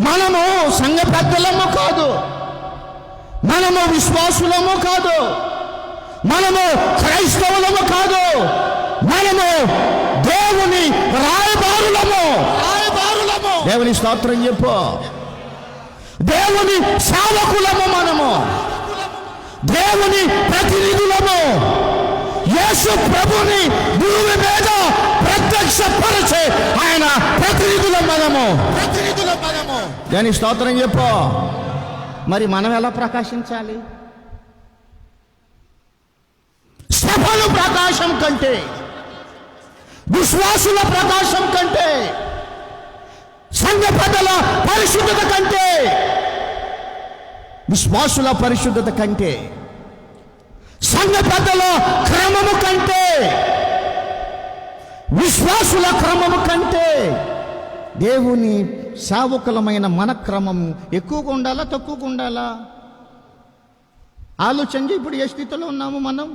మనము సంఘ పెద్దలము కాదు, మనము విశ్వాసులము కాదు, మనము క్రైస్తవులము కాదు, మనము దేవుని రాయబారులము. దేవుని స్తోత్రం చెప్పు. దేవుని సేవకులము, మనము దేవుని ప్రతినిధులము. యేసు ప్రభుని భూమి మీద ప్రత్యక్షపరిచే ఆయన ప్రతినిధులం మనము. దేవుని స్తోత్రం చెప్పు. మరి మనం ఎలా ప్రకాశించాలి? సభల ప్రకాశం కంటే, విశ్వాసుల ప్రకాశం కంటే, సంఘ పెద్దల పరిశుద్ధత కంటే, విశ్వాసుల పరిశుద్ధత కంటే, సంఘ పెద్దల క్రమము కంటే, విశ్వాసుల క్రమము కంటే దేవుని సేవకులమైన మన క్రమం ఎక్కువగా ఉండాలా, తక్కువగా ఉండాలా? ఆలోచన. ఇప్పుడు ఏ స్థితిలో ఉన్నాము మనం?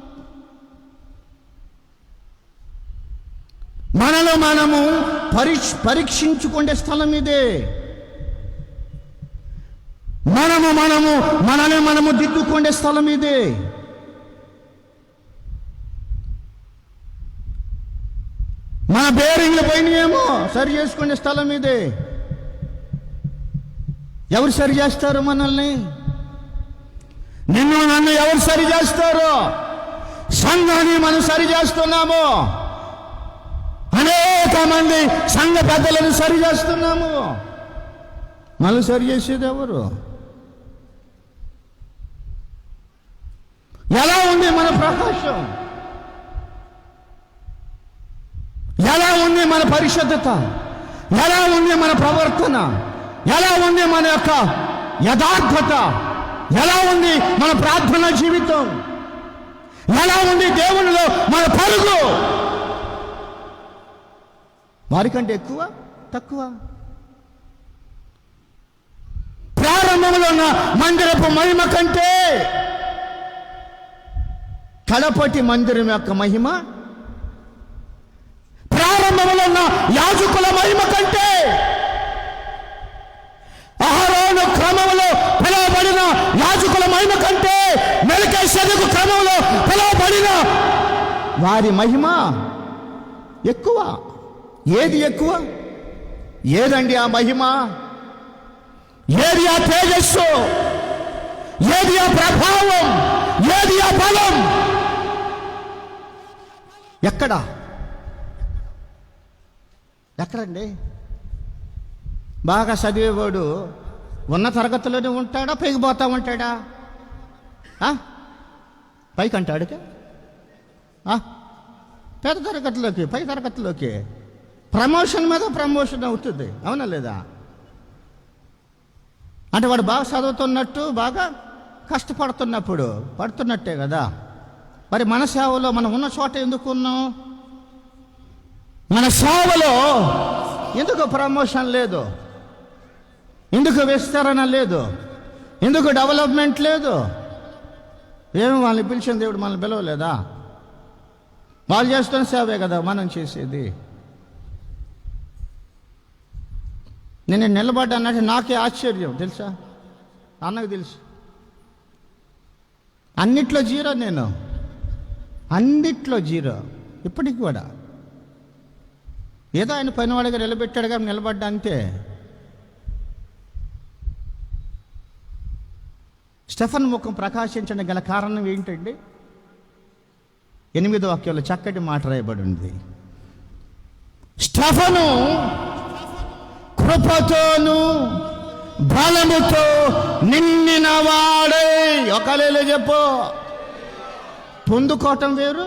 మనలో మనము పరీక్షించుకునే స్థలం ఇదే. మనల్ని మనము దిద్దుకునే స్థలం ఇదే. మన బేరింగ్లు పోయినాయేమో సరి చేసుకునే స్థలం ఇదే. ఎవరు సరి చేస్తారు మనల్ని? నిన్ను నన్ను ఎవరు సరి చేస్తారు? సంఘాన్ని మనం సరి చేస్తున్నాము. అనేక మంది సంఘ పెద్దలను సరి చేస్తున్నాము. మనం సరి చేసేది ఎవరు? ఎలా ఉంది మన ప్రకాశం? ఎలా ఉంది మన పరిశుద్ధత? ఎలా ఉంది మన ప్రవర్తన? ఎలా ఉంది మన యొక్క యథార్థత? ఎలా ఉంది మన ప్రార్థన జీవితం? ఎలా ఉంది దేవునిలో మన పరుగు? వారికంటే ఎక్కువ, తక్కువ? ప్రారంభంలో ఉన్న మందిరపు మహిమ కంటే కడపటి మందిరం యొక్క మహిమ, ప్రారంభంలో ఉన్న యాజకుల మహిమ కంటే, అహరోను క్రమంలో పిలువబడిన యాజకుల మహిమ కంటే, మెల్కీసెదెకు క్రమంలో పిలువబడిన వారి మహిమ ఎక్కువ. ఏది ఎక్కువ? ఏదండి ఆ మహిమ? ఏది ఆ తేజస్సు? ఏది ఆ ప్రభావం, ఏది ఆ బలం? ఎక్కడండి? బాగా చదివేవాడు ఉన్న తరగతిలోనే ఉంటాడా, పైకి పోతా ఉంటాడా? పైకి అంటాడు పేద తరగతిలోకి, పై తరగతిలోకి ప్రమోషన్ మీద ప్రమోషన్ అవుతుంది, అవునా లేదా? అంటే వాడు బాగా చదువుతున్నట్టు, బాగా కష్టపడుతున్నప్పుడు పడుతున్నట్టే కదా. మరి మన సేవలో మనం ఉన్న చోట ఎందుకు ఉన్నాం? మన సేవలో ఎందుకు ప్రమోషన్ లేదు? ఎందుకు విస్తరణ లేదు? ఎందుకు డెవలప్మెంట్ లేదు? ఏమి వాళ్ళని పిలిచిన దేవుడు మనల్ని పిలవలేదా? వాళ్ళు చేస్తున్న సేవే కదా మనం చేసేది. నేను నిలబడ్డానంటే నాకే ఆశ్చర్యం తెలుసా, అన్నకు తెలుసు. అన్నిట్లో జీరో, నేను అన్నిట్లో జీరో ఇప్పటికి కూడా. ఏదో ఆయన పనివాడిగా నిలబెట్టాడు కానీ నిలబడ్డా అంతే. స్టెఫన్ ముఖం ప్రకాశించడానికి గల కారణం ఏంటండి? 8వ వాక్యంలో చక్కటి మాట రాయబడి ఉంది. స్టెఫను కృపతోను బలముతో నిండిన వాడే. ఒకలేలో చెప్పు. పొందుకోవటం వేరు,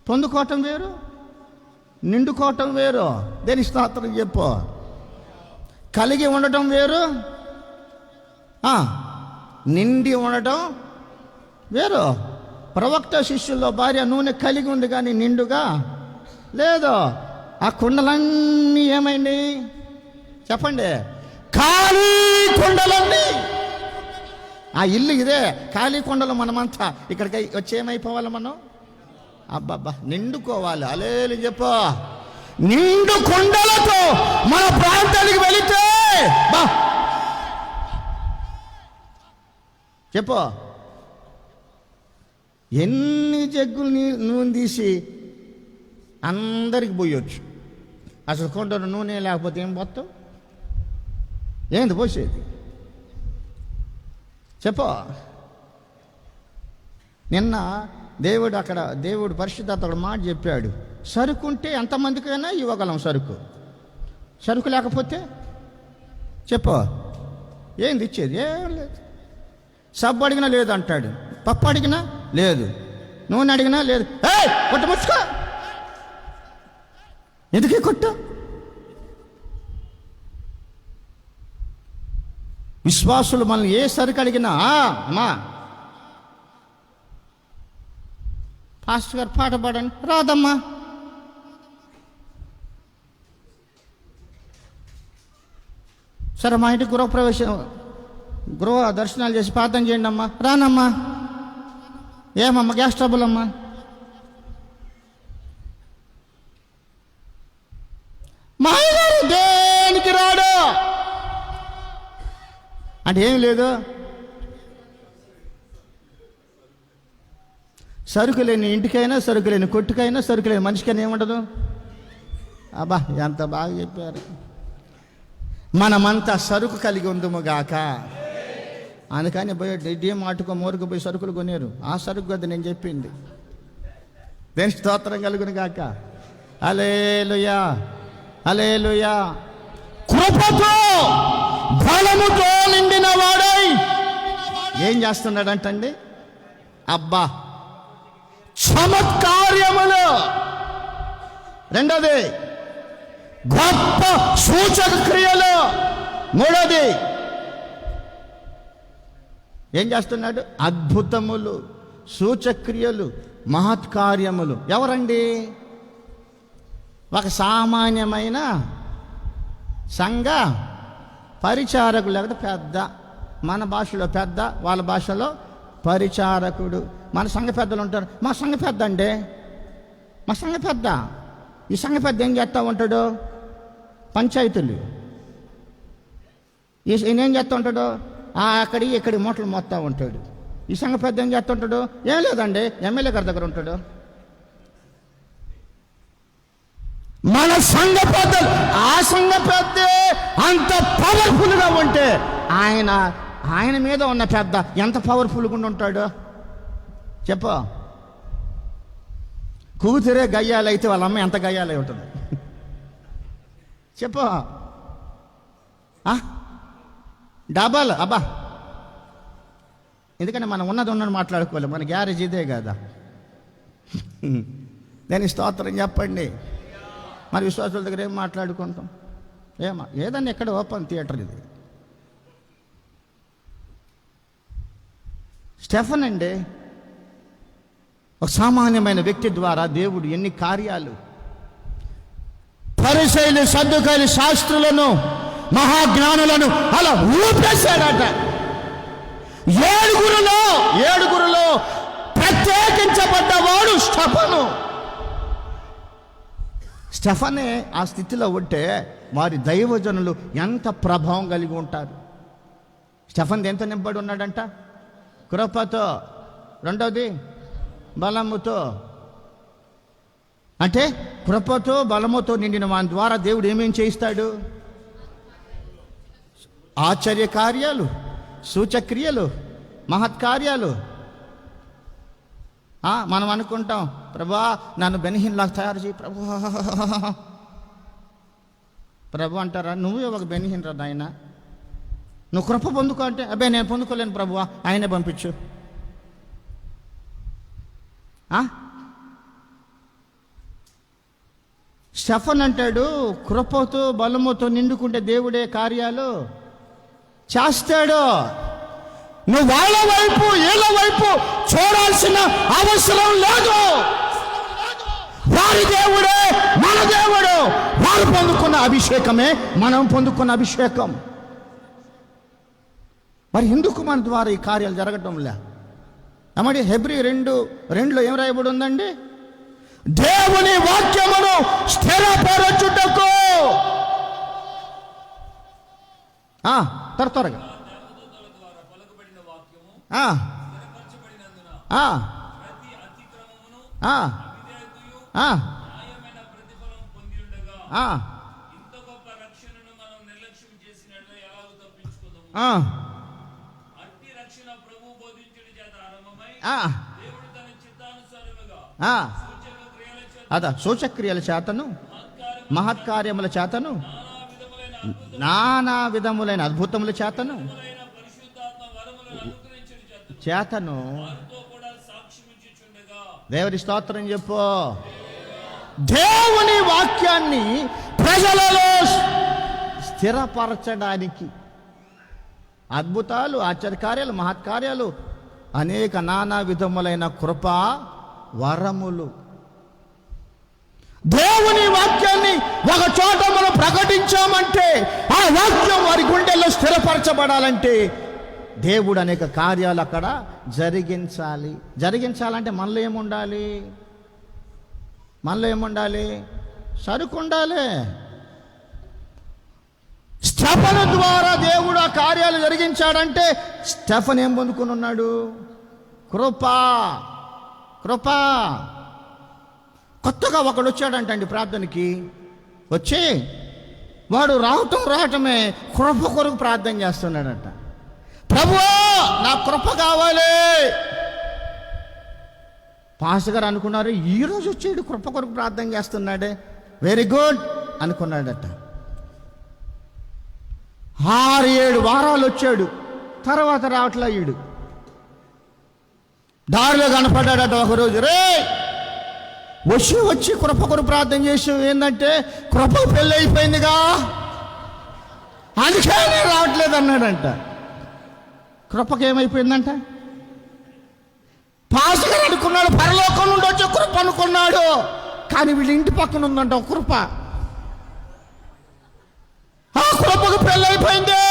పొందుకోవటం వేరు, నిండుకోవటం వేరు. దేని స్తోత్రం చెప్పు. కలిగి ఉండటం వేరు, నిండి ఉండటం వేరు. ప్రవక్త శిష్యుల్లో భార్య నూనె కలిగి ఉంది కానీ నిండుగా లేదు. ఆ కుండలన్నీ ఏమైంది చెప్పండి? ఖాళీ కుండలన్నీ. ఆ ఇల్లు ఇదే, ఖాళీ కుండలు. మనమంతా ఇక్కడికి వచ్చి ఏమైపోవాలి మనం? అబ్బబ్బా నిండుకోవాలి. అలేలు చెప్పు. నిండు కుండలతో మన ప్రాంతానికి వెళితే చెప్పు, ఎన్ని జగ్గులు నూనె తీసి అందరికి పోయొచ్చు. అసలు కొండలు నూనె లేకపోతే ఏం పోతావు? ఏంది పోసేది చెప్పు. నిన్న దేవుడు పరిశుద్ధాత్మ ఒక మాట చెప్పాడు. సరుకు ఉంటే ఎంతమందికైనా ఇవ్వగలం. సరుకు లేకపోతే చెప్పు ఏంది ఇచ్చేది? ఏం లేదు. సబ్బు అడిగినా లేదు అంటాడు, పప్పు అడిగినా లేదు, నూనె అడిగినా లేదు. కొట్టు ముచ్చుకో. ఎందుకే కొట్టు? విశ్వాసులు మనల్ని ఏ సరుకు అడిగినా అమ్మా పాస్టర్ గారు పాట పాడండి, రాదమ్మా. సరే మా ఇంటికి గృహ దర్శనాలు చేసి ప్రార్థన చేయండి అమ్మా. రానమ్మా. ఏమమ్మా గ్యాస్ ట్రబుల్ అమ్మా. మా అయ్యగారు దేనికి రాడు అంటే ఏం లేదు. సరుకు లేని ఇంటికైనా, సరుకు లేని కొట్టుకైనా, సరుకు లేని మనిషికైనా ఏముండదు. అబ్బా ఎంత బాగా చెప్పారు. మనమంతా సరుకు కలిగి ఉందుముగాక. అందుకని పోయి డీమార్ట్కో మోరుకు పోయి సరుకులు కొనేరు. ఆ సరుకు కదా నేను చెప్పింది. దేని స్తోత్రం కలుగును గాక. హల్లెలూయా, హల్లెలూయా. కృపతో బలముతో నిండిన వాడై ఏం చేస్తున్నాడంటండి? అబ్బా చమత్కార్యములు. రెండోది గొప్ప సూచక క్రియలు. మూడోది ఏం చేస్తున్నాడు? అద్భుతములు, సూచక్రియలు, మహత్కార్యములు. ఎవరండి? ఒక సామాన్యమైన సంఘ పరిచారకుడు, లేకపోతే పెద్ద. మన భాషలో పెద్ద, వాళ్ళ భాషలో పరిచారకుడు. మన సంఘ పెద్దలు ఉంటారు. మా సంఘ పెద్ద అండి, మా సంఘ పెద్ద. ఈ సంఘ పెద్ద ఏం చేస్తూ ఉంటాడు? పంచాయతీలు. ఈయన ఏం చేస్తూ ఉంటాడు? అక్కడి ఇక్కడి మూటలు మోస్తూ ఉంటాడు. ఈ సంఘ పెద్ద ఏం చేస్తుంటాడు? ఏం లేదండి, ఎమ్మెల్యే గారి దగ్గర ఉంటాడు. మన సంఘ పెద్దలు, ఆ సంఘ పెద్దే అంత పవర్ఫుల్గా ఉంటే ఆయన ఆయన మీద ఉన్న పెద్ద ఎంత పవర్ఫుల్గా ఉంటాడు చెప్పు. కూతురే గయ్యాలైతే వాళ్ళ అమ్మ ఎంత గయ్యాలై ఉంటుంది చెప్పు. డబల్ అబ్బా. ఎందుకంటే మనం ఉన్నది మాట్లాడుకోవాలి, మన గ్యారేజ్ ఇదే కదా. దాని స్తోత్రం చెప్పండి. మరి విశ్వాసుల దగ్గర ఏం మాట్లాడుకుంటాం? ఏదన్నా ఎక్కడ ఓపెన్ థియేటర్ ఇది. స్టెఫన్ అండి, ఒక సామాన్యమైన వ్యక్తి ద్వారా దేవుడు ఎన్ని కార్యాలు. పరిసయ్యులు, సద్దుకాయలు, శాస్త్రులను, మహాజ్ఞానులను అలా ఊపేశాడట. ఏడుగురులో ప్రత్యేకించబడ్డవాడు స్టెఫను. స్టెఫనే ఆ స్థితిలో ఉంటే వారి దైవజనులు ఎంత ప్రభావం కలిగి ఉంటారు. స్టెఫన్ ఎంత నింపడి ఉన్నాడంట? కృపతో, రెండవది బలముతో. అంటే కృపతో బలముతో నిండిన వాని ద్వారా దేవుడు ఏమేం చేయిస్తాడు? ఆశ్చర్య కార్యాలు, సూచక్రియలు, మహత్కార్యాలు. మనం అనుకుంటాం, ప్రభా నన్ను బెనిహీన్లాగా తయారు చేయి ప్రభు అంటారా? నువ్వే ఒక బెనిహీన్ రా నాయన. నువ్వు కృప పొందుకో అంటే, అబ్బాయి నేను పొందుకోలేను ప్రభువా, ఆయనే పంపించు. స్టెఫన్ అంటాడు, కృపతో బలముతో నిండుకుంటే దేవుడే కార్యాలు చేస్తాడు. నువ్వు వాళ్ళ వైపు వీళ్ళ వైపు చూడాల్సిన అవసరం లేదు. వారి దేవుడే మన దేవుడు. వారు పొందుకున్న అభిషేకమే మనం పొందుకున్న అభిషేకం. మరి ఎందుకు మన ద్వారా ఈ కార్యాలు జరగటంలే? అమ్మడి హెబ్రీ 2:2 ఏం రాయబడి ఉందండి? దేవుని వాక్యమును స్థిరపరచుటకు. త్వరగా అదా సూచక్రియల చేతను, మహత్కార్యముల చేతను, నానా విధములైన అద్భుతముల చేతను దేవుని స్తోత్రం చెప్పు. దేవుని వాక్యాన్ని ప్రజలలో స్థిరపరచడానికి అద్భుతాలు, ఆశ్చర్యకార్యాలు, మహత్కార్యాలు, అనేక నానా విధములైన కృప వరములు. దేవుని వాక్యాన్ని ఒక చోట మనం ప్రకటించామంటే ఆ వాక్యం వారి గుండెల్లో స్థిరపరచబడాలంటే దేవుడు అనేక కార్యాలు అక్కడ జరిగించాలంటే మనలో ఏముండాలి? సరుకు ఉండాలి. స్టెఫన్ ద్వారా దేవుడు ఆ కార్యాలు జరిగించాడంటే స్టెఫన్ ఏం పొందుకుని ఉన్నాడు? కృప. కొత్తగా ఒకడు వచ్చాడంటండి ప్రార్థనకి. వచ్చి వాడు రావటమే కృప కొరకు ప్రార్థన చేస్తున్నాడట. ప్రభువా నా కృప కావాలి. పాస్టర్ గారు అనుకున్నారు, ఈరోజు వచ్చాడు కృప కొరకు ప్రార్థన చేస్తున్నాడే, వెరీ గుడ్ అనుకున్నాడట. 6-7 వారాలు వచ్చాడు, తర్వాత రావట్లా. ఈడు దారిలో కనపడ్డాడట ఒకరోజు. వచ్చి కృప కొరకు ప్రార్థన చేసి ఏంటంటే కృప పెళ్ళి అయిపోయిందిగా, అందుకే నేను రావట్లేదు అన్నాడంట. కృపకి ఏమైపోయిందంట? పాస్టర్ అనుకున్నాడు పరలోకం నుండి వచ్చే కృప అనుకున్నాడు, కానీ వీళ్ళ ఇంటి పక్కన ఉందంట ఒక కృప. ఆ కృపకు పెళ్ళైపోయింది.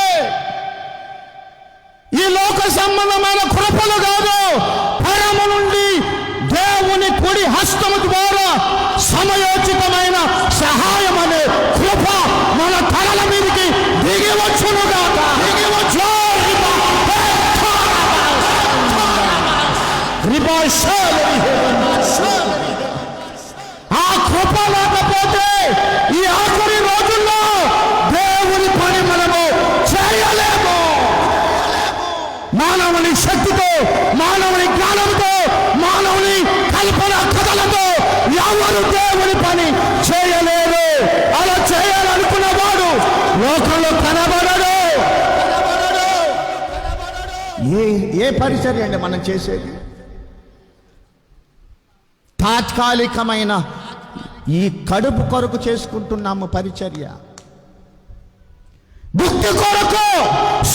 ఈ లోక సంబంధమైన కృపలు కాదు, పరము నుండి దేవుని కుడి హస్తము ద్వారా సమయోచితమైన సహాయం అనే కృప మన తలల మీదకి దిగి వచ్చునుగాక. ఆ కృప లేకపోతే ఈ ఆఖరి రోజుల్లో దేవుని పని మనము చేయలేము. దేవుని పని చేయలేరు. అలా చేయాలనుకున్న వాడు లోకంలో కనబడడు. ఏ పరిచర్య అండి మనం చేసేది? తాత్కాలికమైన ఈ కడుపు కొరకు చేసుకుంటున్నాము పరిచర్య. భక్తి కొరకు,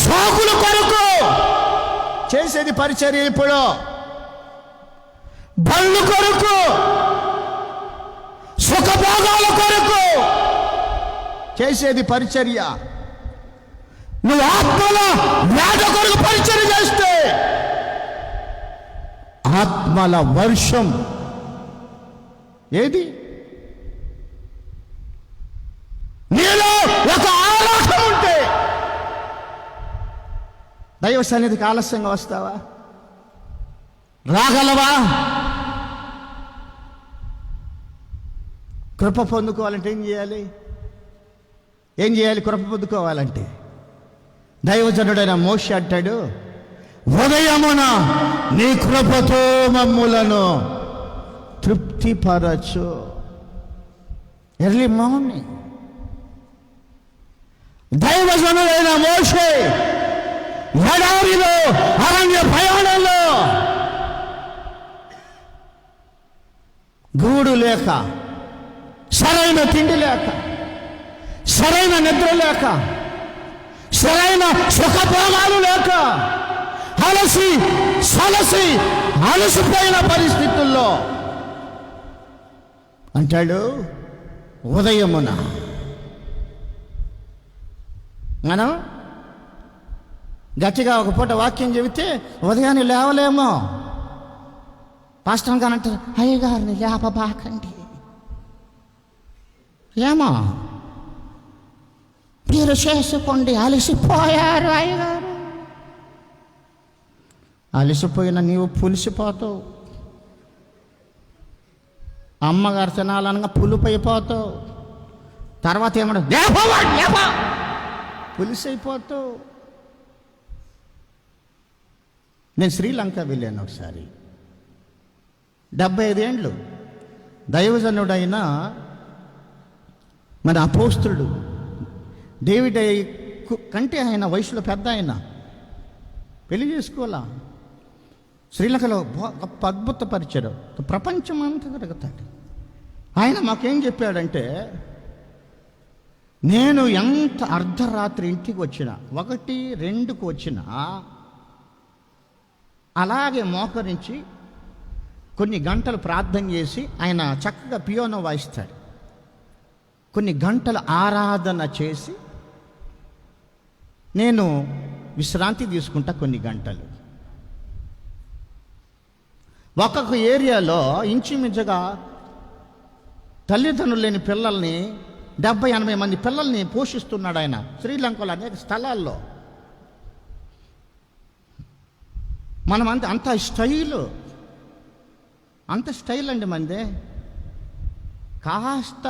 సాకుల కొరకు చేసేది పరిచర్య. ఇప్పుడు బళ్ళు కొరకు, సుఖభోగాల కొరకు చేసేది పరిచర్య. నువ్వు ఆత్మల వేట కొరకు పరిచర్య చేస్తే ఆత్మల వర్షం ఏది? నీలో ఒక ఆరాటం ఉంటే దైవ సన్నిధికి ఆలస్యంగా వస్తావా? రాగలవా? కృప పొందుకోవాలంటే ఏం చేయాలి? కృప పొందుకోవాలంటే దైవజనుడైన మోషే అంటాడు, ఉదయమున నీ కృపతో మమ్ములను తృప్తిపరచు. ఎర్లీ మార్నింగ్ దైవజనుడైన మోషే ఎడారిలో, అరణ్య ప్రయాణంలో గూడు లేక, సరైన తిండి లేక, సరైన నిద్ర లేక, సరైన సుఖభోగాలు లేక అలసిపోయిన పరిస్థితుల్లో అంటాడు, ఉదయమున. మనం గట్టిగా ఒక పూట వాక్యం చెబితే ఉదయాన్నే లేవలేమో. పాస్టర్ గారు అంటారు, అయ్యగారిని లేపబాకండి. ఏమో మీరు చేసుకోండి, అలసిపోయారు అయ్యగారు. అలసిపోయిన నీవు పులిసిపోతావు. అమ్మగారు తినాలనగా పులుపైపోతావు. తర్వాత ఏమన్నా పులిసైపోతావు. నేను శ్రీలంక వెళ్ళాను ఒకసారి. 75 ఏండ్లు దైవజనుడైన మన అపోస్తులుడు డేవిడ్ కంటే ఆయన వయసులో పెద్ద ఆయన, పెళ్లి చేసుకోవాలా. శ్రీలంకలో గొప్ప అద్భుతపరిచారు, ప్రపంచం అంతా తిరుగుతాడు. ఆయన మాకేం చెప్పాడంటే, నేను ఎంత అర్ధరాత్రి ఇంటికి వచ్చినా, 1-2కు వచ్చినా అలాగే మోకరించి కొన్ని గంటలు ప్రార్థన చేసి ఆయన చక్కగా పియానో వాయిస్తాడు. కొన్ని గంటలు ఆరాధన చేసి నేను విశ్రాంతి తీసుకుంటా కొన్ని గంటలు. ఒక్కొక్క ఏరియాలో ఇంచుమించుగా తల్లిదండ్రులు లేని పిల్లల్ని 70-80 మంది పిల్లల్ని పోషిస్తున్నాడు ఆయన శ్రీలంకలో అనేక స్థలాల్లో. మనం అంత స్టైల్ అండి మందే. కాస్త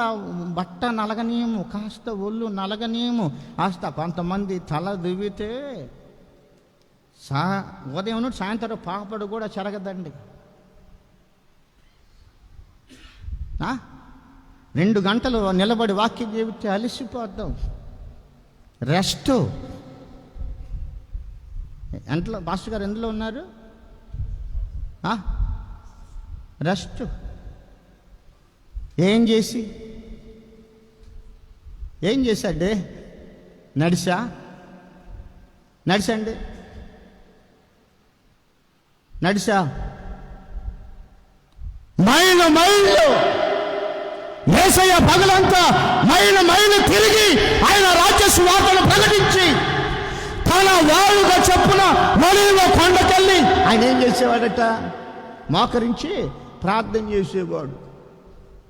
బట్ట నలగనేము, కాస్త ఒళ్ళు నలగనేము, కాస్త కొంతమంది తల దువ్వితే ఉదయం నుండి సాయంత్రం పాపడు కూడా చెరగదండి. 2 గంటలు నిలబడి వాక్యం చెబితే అలసిపోద్దాం. రెస్ట్. ఎంతలో మాస్టర్ గారు ఎందులో ఉన్నారు? రెస్ట్. ఏం చేశాడే? నడిచండి మైలు యేసయ్య పగలంతా మైలు తిరిగి ఆయన రాజ్య సువార్తను ప్రకటించి తన వారుగా చెప్పున ఒలీవ కొండకెళ్ళి ఆయన ఏం చేసేవాడట? మోకరించి ప్రార్థన చేసేవాడు.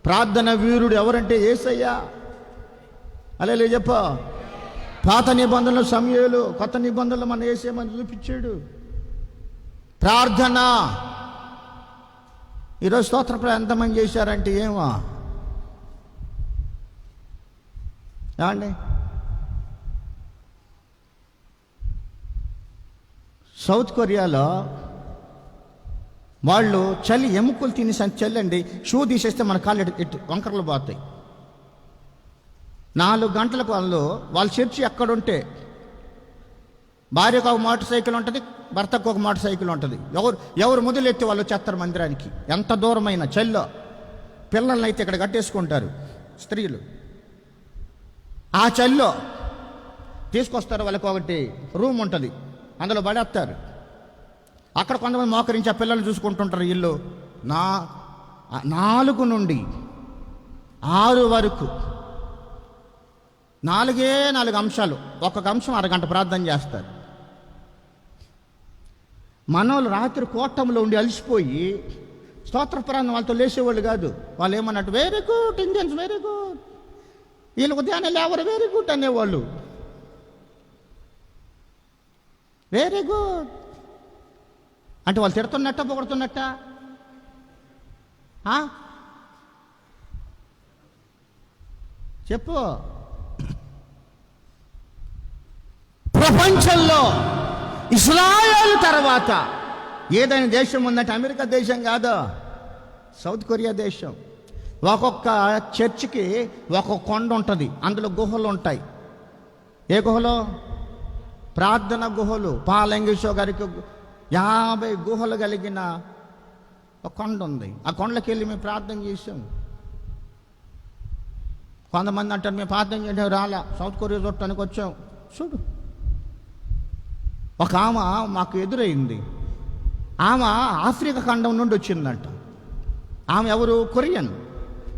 ప్రార్థన వీరుడు ఎవరంటే యేసయ్య. అలే చెప్ప. పాత నిబంధనలు సమయాలు, కొత్త నిబంధనలు మన యేసేమని చూపించాడు. ప్రార్థన. ఈరోజు స్తోత్ర ఎంతమంది చేశారంటే ఏమో ఏమండి? సౌత్ కొరియాలో వాళ్ళు చలి ఎముకలు తినేసి చలి అండి, షూ తీసేస్తే మన కాళ్ళు ఇటు వంకరలు పోతాయి. 4 గంటలకు వాళ్ళ చర్చి ఎక్కడుంటే భార్యకు ఒక మోటార్ సైకిల్ ఉంటుంది, భర్తకు ఒక మోటార్ సైకిల్ ఉంటుంది. ఎవరు మొదలెత్తి వాళ్ళు వచ్చేస్తారు మందిరానికి. ఎంత దూరమైన చల్లో పిల్లల్ని అయితే ఇక్కడ కట్టేసుకుంటారు స్త్రీలు. ఆ చల్లో తీసుకొస్తారు, వాళ్ళకి ఒకటి రూమ్ ఉంటుంది, అందులో పడేస్తారు. అక్కడ కొంతమంది మోకరించి ఆ పిల్లలు చూసుకుంటుంటారు. ఇల్లు 4 నుండి 6 వరకు 4 అంశాలు, ఒక్కొక్క అంశం అరగంట ప్రార్థన చేస్తారు. మనోళ్ళు రాత్రి కోటంలో ఉండి అలసిపోయి స్తోత్ర ప్రార్థన వాళ్ళతో లేచేవాళ్ళు కాదు. వాళ్ళు ఏమన్నట్టు very good Indians, very good, వీళ్ళు ఉదయాన్నే లేవరు, వెరీ గుడ్ అనేవాళ్ళు. వెరీ గుడ్ అంటే వాళ్ళు తిడుతున్నట్ట పొగడుతున్నట్ట? చెప్పు. ప్రపంచంలో ఇజ్రాయెల్ తర్వాత ఏదైనా దేశం ఉందంటే అమెరికా దేశం కాదు, సౌత్ కొరియా దేశం. ఒక్కొక్క చర్చికి ఒక్కొక్క కొండ ఉంటుంది, అందులో గుహలు ఉంటాయి. ఏ గుహలో? ప్రార్థన గుహలు. పాలంగేశ్వర గారికి 50 గుహలు కలిగిన ఒక కొండ ఉంది. ఆ కొండకి వెళ్ళి మేము ప్రార్థన చేసాం. కొంతమంది అంటారు మేము ప్రార్థన చేయడం రాలా, సౌత్ కొరియా చూడటానికి వచ్చాం. చూడు, ఒక ఆమె మాకు ఎదురైంది. ఆమె ఆఫ్రికా ఖండం నుండి వచ్చిందంట. ఆమె ఎవరు? కొరియన్.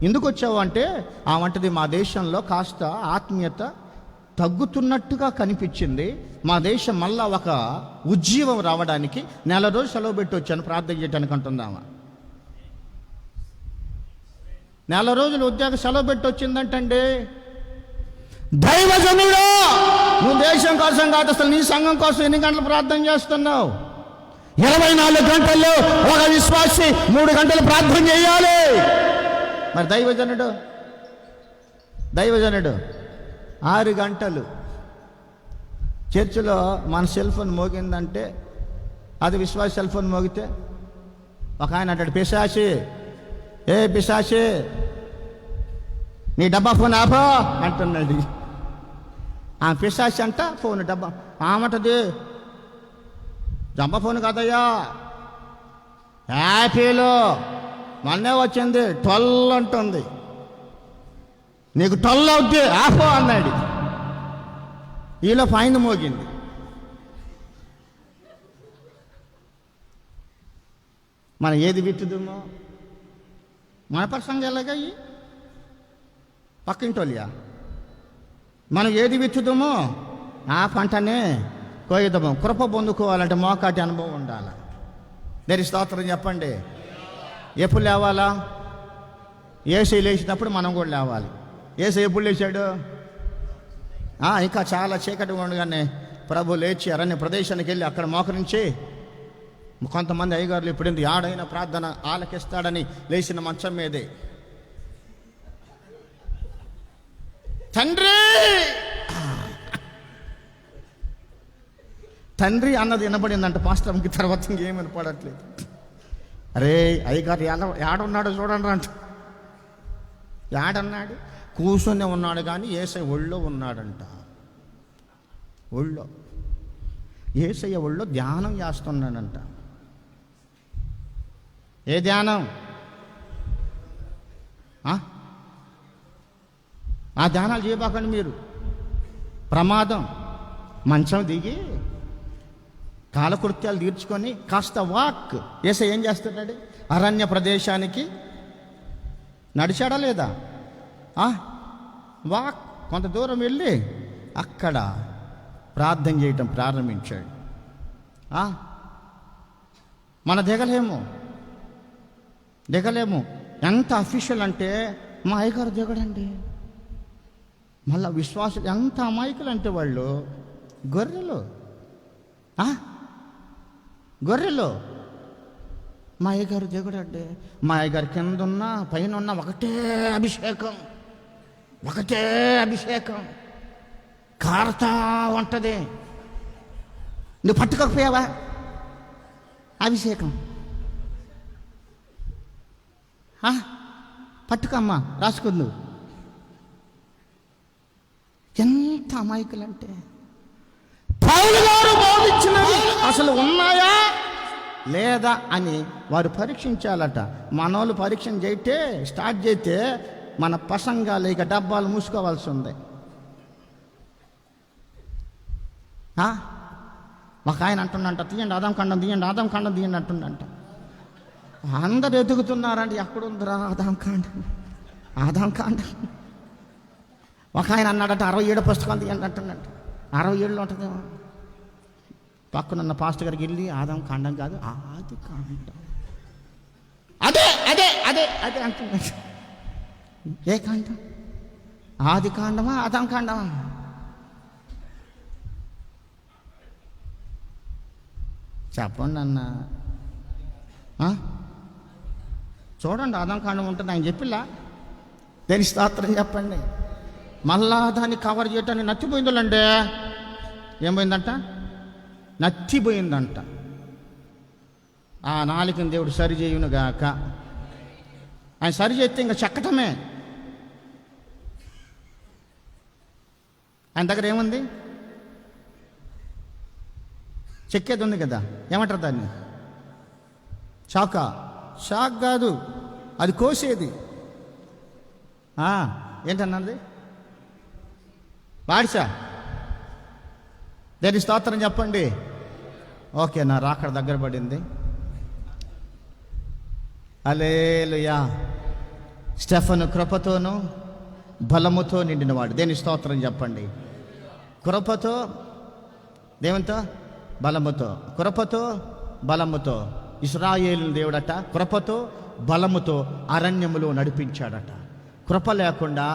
ఎందుకు వచ్చావు అంటే ఆమె అంటది, మా దేశంలో కాస్త ఆత్మీయత తగ్గుతున్నట్టుగా కనిపించింది, మా దేశం మళ్ళా ఒక ఉజ్జీవం రావడానికి 4 రోజులు సెలవు పెట్టి వచ్చాను ప్రార్థన చేయడానికి అంటుంది ఆమె. 4 రోజులు ఉద్యోగ సెలవు పెట్టి వచ్చిందంటండి. దైవజనుడు, నువ్వు దేశం కోసం కాదు, అసలు నీ సంఘం కోసం ఎన్ని గంటలు ప్రార్థన చేస్తున్నావు? 24 గంటల్లో ఒక విశ్వాసి 3 గంటలు ప్రార్థన చేయాలి. మరి దైవజనుడు 6 గంటలు. చర్చిలో మన సెల్ ఫోన్ మోగిందంటే, అది విశ్వాస సెల్ ఫోన్ మోగితే ఒక ఆయన అంటాడు, పిశాచి, ఏ పిశాచి నీ డబ్బా ఫోన్ ఆపా అంటున్నాడు. ఆ పిశాచి అంట ఫోన్ డబ్బా ఆమంటది, డబ్బా ఫోన్ కాదయ్యా, హ్యాపీలో మొన్నే వచ్చింది 12 అంటుంది, నీకు 12 అవుద్ది ఆపో అన్నాడు. ఈలో ఫైన్ మోగింది. మనం ఏది విట్టుదుమో మన ప్రసంగం ఎలాగయ్యి పక్కింటోళ్ళయా, మనం ఏది విచ్చుదామో ఆ పంటనే కోయిద్దాము. కృప పొందుకోవాలంటే మోకాటి అనుభవం ఉండాలి. దేని స్తోత్రం చెప్పండి. ఎప్పుడు లేవాలా? యేసయ్య లేచినప్పుడు మనం కూడా లేవాలి. యేసయ్య ఎప్పుడు లేచాడు? ఇంకా చాలా చీకటి ఉండగానే ప్రభు లేచి అరణ్య ప్రదేశానికి వెళ్ళి అక్కడ మోకరించి, కొంతమంది అయ్యగారులు ఇప్పుడు ఆడైన ప్రార్థన ఆలకిస్తాడని లేచిన మంచం మీదే తండ్రి అన్నది వినపడిందంట పాస్టర్కి. తర్వాత ఇంకేం వినపడట్లేదు. అరే అయ్యగారు ఏడున్నాడో చూడండి అంట. ఏడన్నాడు? కూర్చొని ఉన్నాడు కానీ యేసయ్య ఒళ్ళో ఉన్నాడంట. ఒళ్ళో యేసయ్య ఒళ్ళో ధ్యానం చేస్తున్నాడంట. ఏ ధ్యానం? ఆ ధ్యానాలు చేయబాకండి మీరు, ప్రమాదం. మంచం దిగి కాలకృత్యాలు తీర్చుకొని కాస్త వాక్. యేసయ్య ఏం చేస్తున్నాడు? అరణ్య ప్రదేశానికి నడిచాడా లేదా? వాక్ కొంత దూరం వెళ్ళి అక్కడ ప్రార్థన చేయటం ప్రారంభించాడు. మన దిగలేము. ఎంత అఫీషియల్ అంటే మా అయ్యగారు దిగడండి. మళ్ళా విశ్వాసులు ఎంత అమాయకులు అంటే వాళ్ళు గొర్రెలు. మా అయ్యగారు దిగడండి. మా అయ్యగారు కింద ఉన్నా పైన ఉన్నా ఒకటే అభిషేకం కారుతా ఉంటుంది. నువ్వు పట్టుకోకపోయావా? అభిషేకం పట్టుకమ్మా రాసుకుందు. ఎంత అమాయకులంటే పౌలు గారు బోధించినవి అసలు ఉన్నాయా లేదా అని వారు పరీక్షించాలట. మనోళ్ళు పరీక్ష చేయితే స్టార్ట్ చేస్తే మన ప్రసంగాలు ఇక డబ్బాలు మూసుకోవాల్సి ఉంది. ఒక ఆయన అంటుండంట, తీయండి ఆదాం ఖండం తీయండి, ఆదాం ఖండం తీయండి అంటుండంట. అందరు ఎదుగుతున్నారండి, ఎక్కడుందిరా ఆదాం ఖండం, ఆదాం ఖండం. ఒక ఆయన అన్నాడట 67 పుస్తకాలు తీయండి అంటుండంట. 67 ఉంటుందేమో. పక్కనున్న పాస్టర్ గారికి వెళ్ళి ఆదాం ఖండం కాదు ఆది ఖండం, అదే అదే అదే అదే అంటున్నాడు. ఏ ఖండం? ఆది ఖండమా ఆదాం ఖండమా? చెప్పండి అన్న. చూడండి ఆదాం ఖండం ఉంటుంది ఆయన చెప్పిలా. దేని స్తోత్రం చెప్పండి. మళ్ళా దాన్ని కవర్ చేయటానికి నచ్చిపోయిందండి. ఏం పోయిందంట? నచ్చిపోయిందంట. ఆ నాలుకని దేవుడు సరి చేయునుగాక. ఆయన సరి చేస్తే ఇంకా చెక్కటమే. ఆయన దగ్గర ఏముంది? చెక్కేది ఉంది కదా, ఏమంటారు దాన్ని? చాకా? షాక్ కాదు, అది కోసేది. ఏంటన్నది? వాడిసా? దేని స్తోత్రం చెప్పండి. ఓకే, నా రాకడ దగ్గర పడింది. హల్లెలూయా. స్టెఫను కృపతోనూ బలముతో నిండినవాడు. దేని స్తోత్రం చెప్పండి. కృపతో, దేవునితో, బలముతో. కృపతో బలముతో ఇశ్రాయేలు దేవుడట కృపతో బలముతో అరణ్యములో నడిపించాడట. కృప లేకుండా,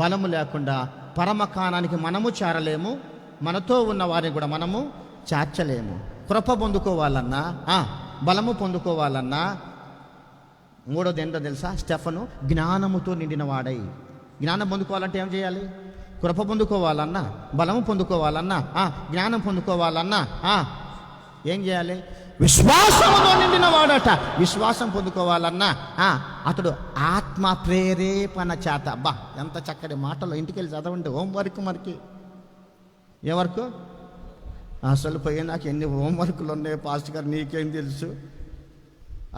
బలము లేకుండా పరమకాణానికి మనము చేరలేము, మనతో ఉన్న వారిని కూడా మనము చేర్చలేము. కృప పొందుకోవాలన్నా, బలము పొందుకోవాలన్నా, మూడోది ఏంటో తెలుసా? స్టెఫను జ్ఞానముతో నిండిన వాడై. జ్ఞానం పొందుకోవాలంటే ఏం చేయాలి? కృప పొందుకోవాలన్నా, బలము పొందుకోవాలన్నా, జ్ఞానం పొందుకోవాలన్నా ఏం చేయాలి? విశ్వాసముతో నిండిన వాడట. విశ్వాసం పొందుకోవాలన్నా అతడు ఆత్మ ప్రేరేపణ చేత. అబ్బా ఎంత చక్కటి మాటలు. ఇంటికి వెళ్ళి చదవండి. హోంవర్క్ మనకి ఏ వర్క్? అసలు పోయి నాకు ఎన్ని హోంవర్క్లు ఉన్నాయి పాస్టర్ గారు, నీకేం తెలుసు?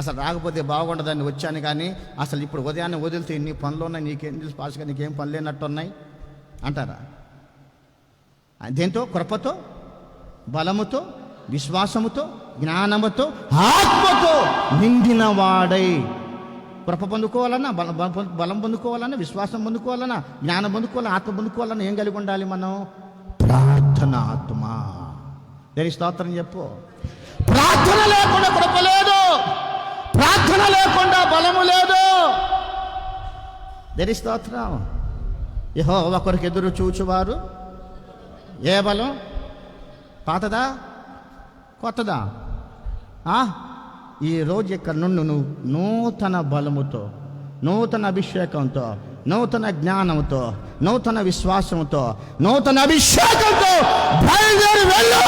అసలు రాకపోతే బాగుండదని వచ్చాను, కానీ అసలు ఇప్పుడు ఉదయాన్నే వదిలితే ఎన్ని పనులు ఉన్నాయి, నీకేం తెలుసు పాస్టర్ గారు, నీకేం పనులు లేనట్టు ఉన్నాయి అంటారా? దేంతో? కృపతో, బలముతో, విశ్వాసముతో, జ్ఞానముతో, ఆత్మతో నిండిన వాడై. కృప పొందుకోవాలన్నా, బలం పొందుకోవాలన్నా, విశ్వాసం పొందుకోవాలన్నా, జ్ఞానం పొందుకోవాలన్నా, ఆత్మ పొందుకోవాలన్నా ఏం కలిగి ఉండాలి మనం? ప్రార్థన ఆత్మ. దేని స్తోత్రం చెప్పు. ప్రార్థన లేకుండా కృప లేదు, ప్రార్థన లేకుండా బలము లేదు. దేని స్తోత్రం. యెహోవా కొరకు ఎదురు చూచువారు. ఏ బలం? పాతదా కొత్తదా? ఈరోజు ఇక్కడ నుండి నువ్వు నూతన బలముతో, నూతన అభిషేకంతో, నూతన జ్ఞానంతో, నూతన విశ్వాసంతో, నూతన అభిషేకంతో బయలుదేరి వెళ్ళు.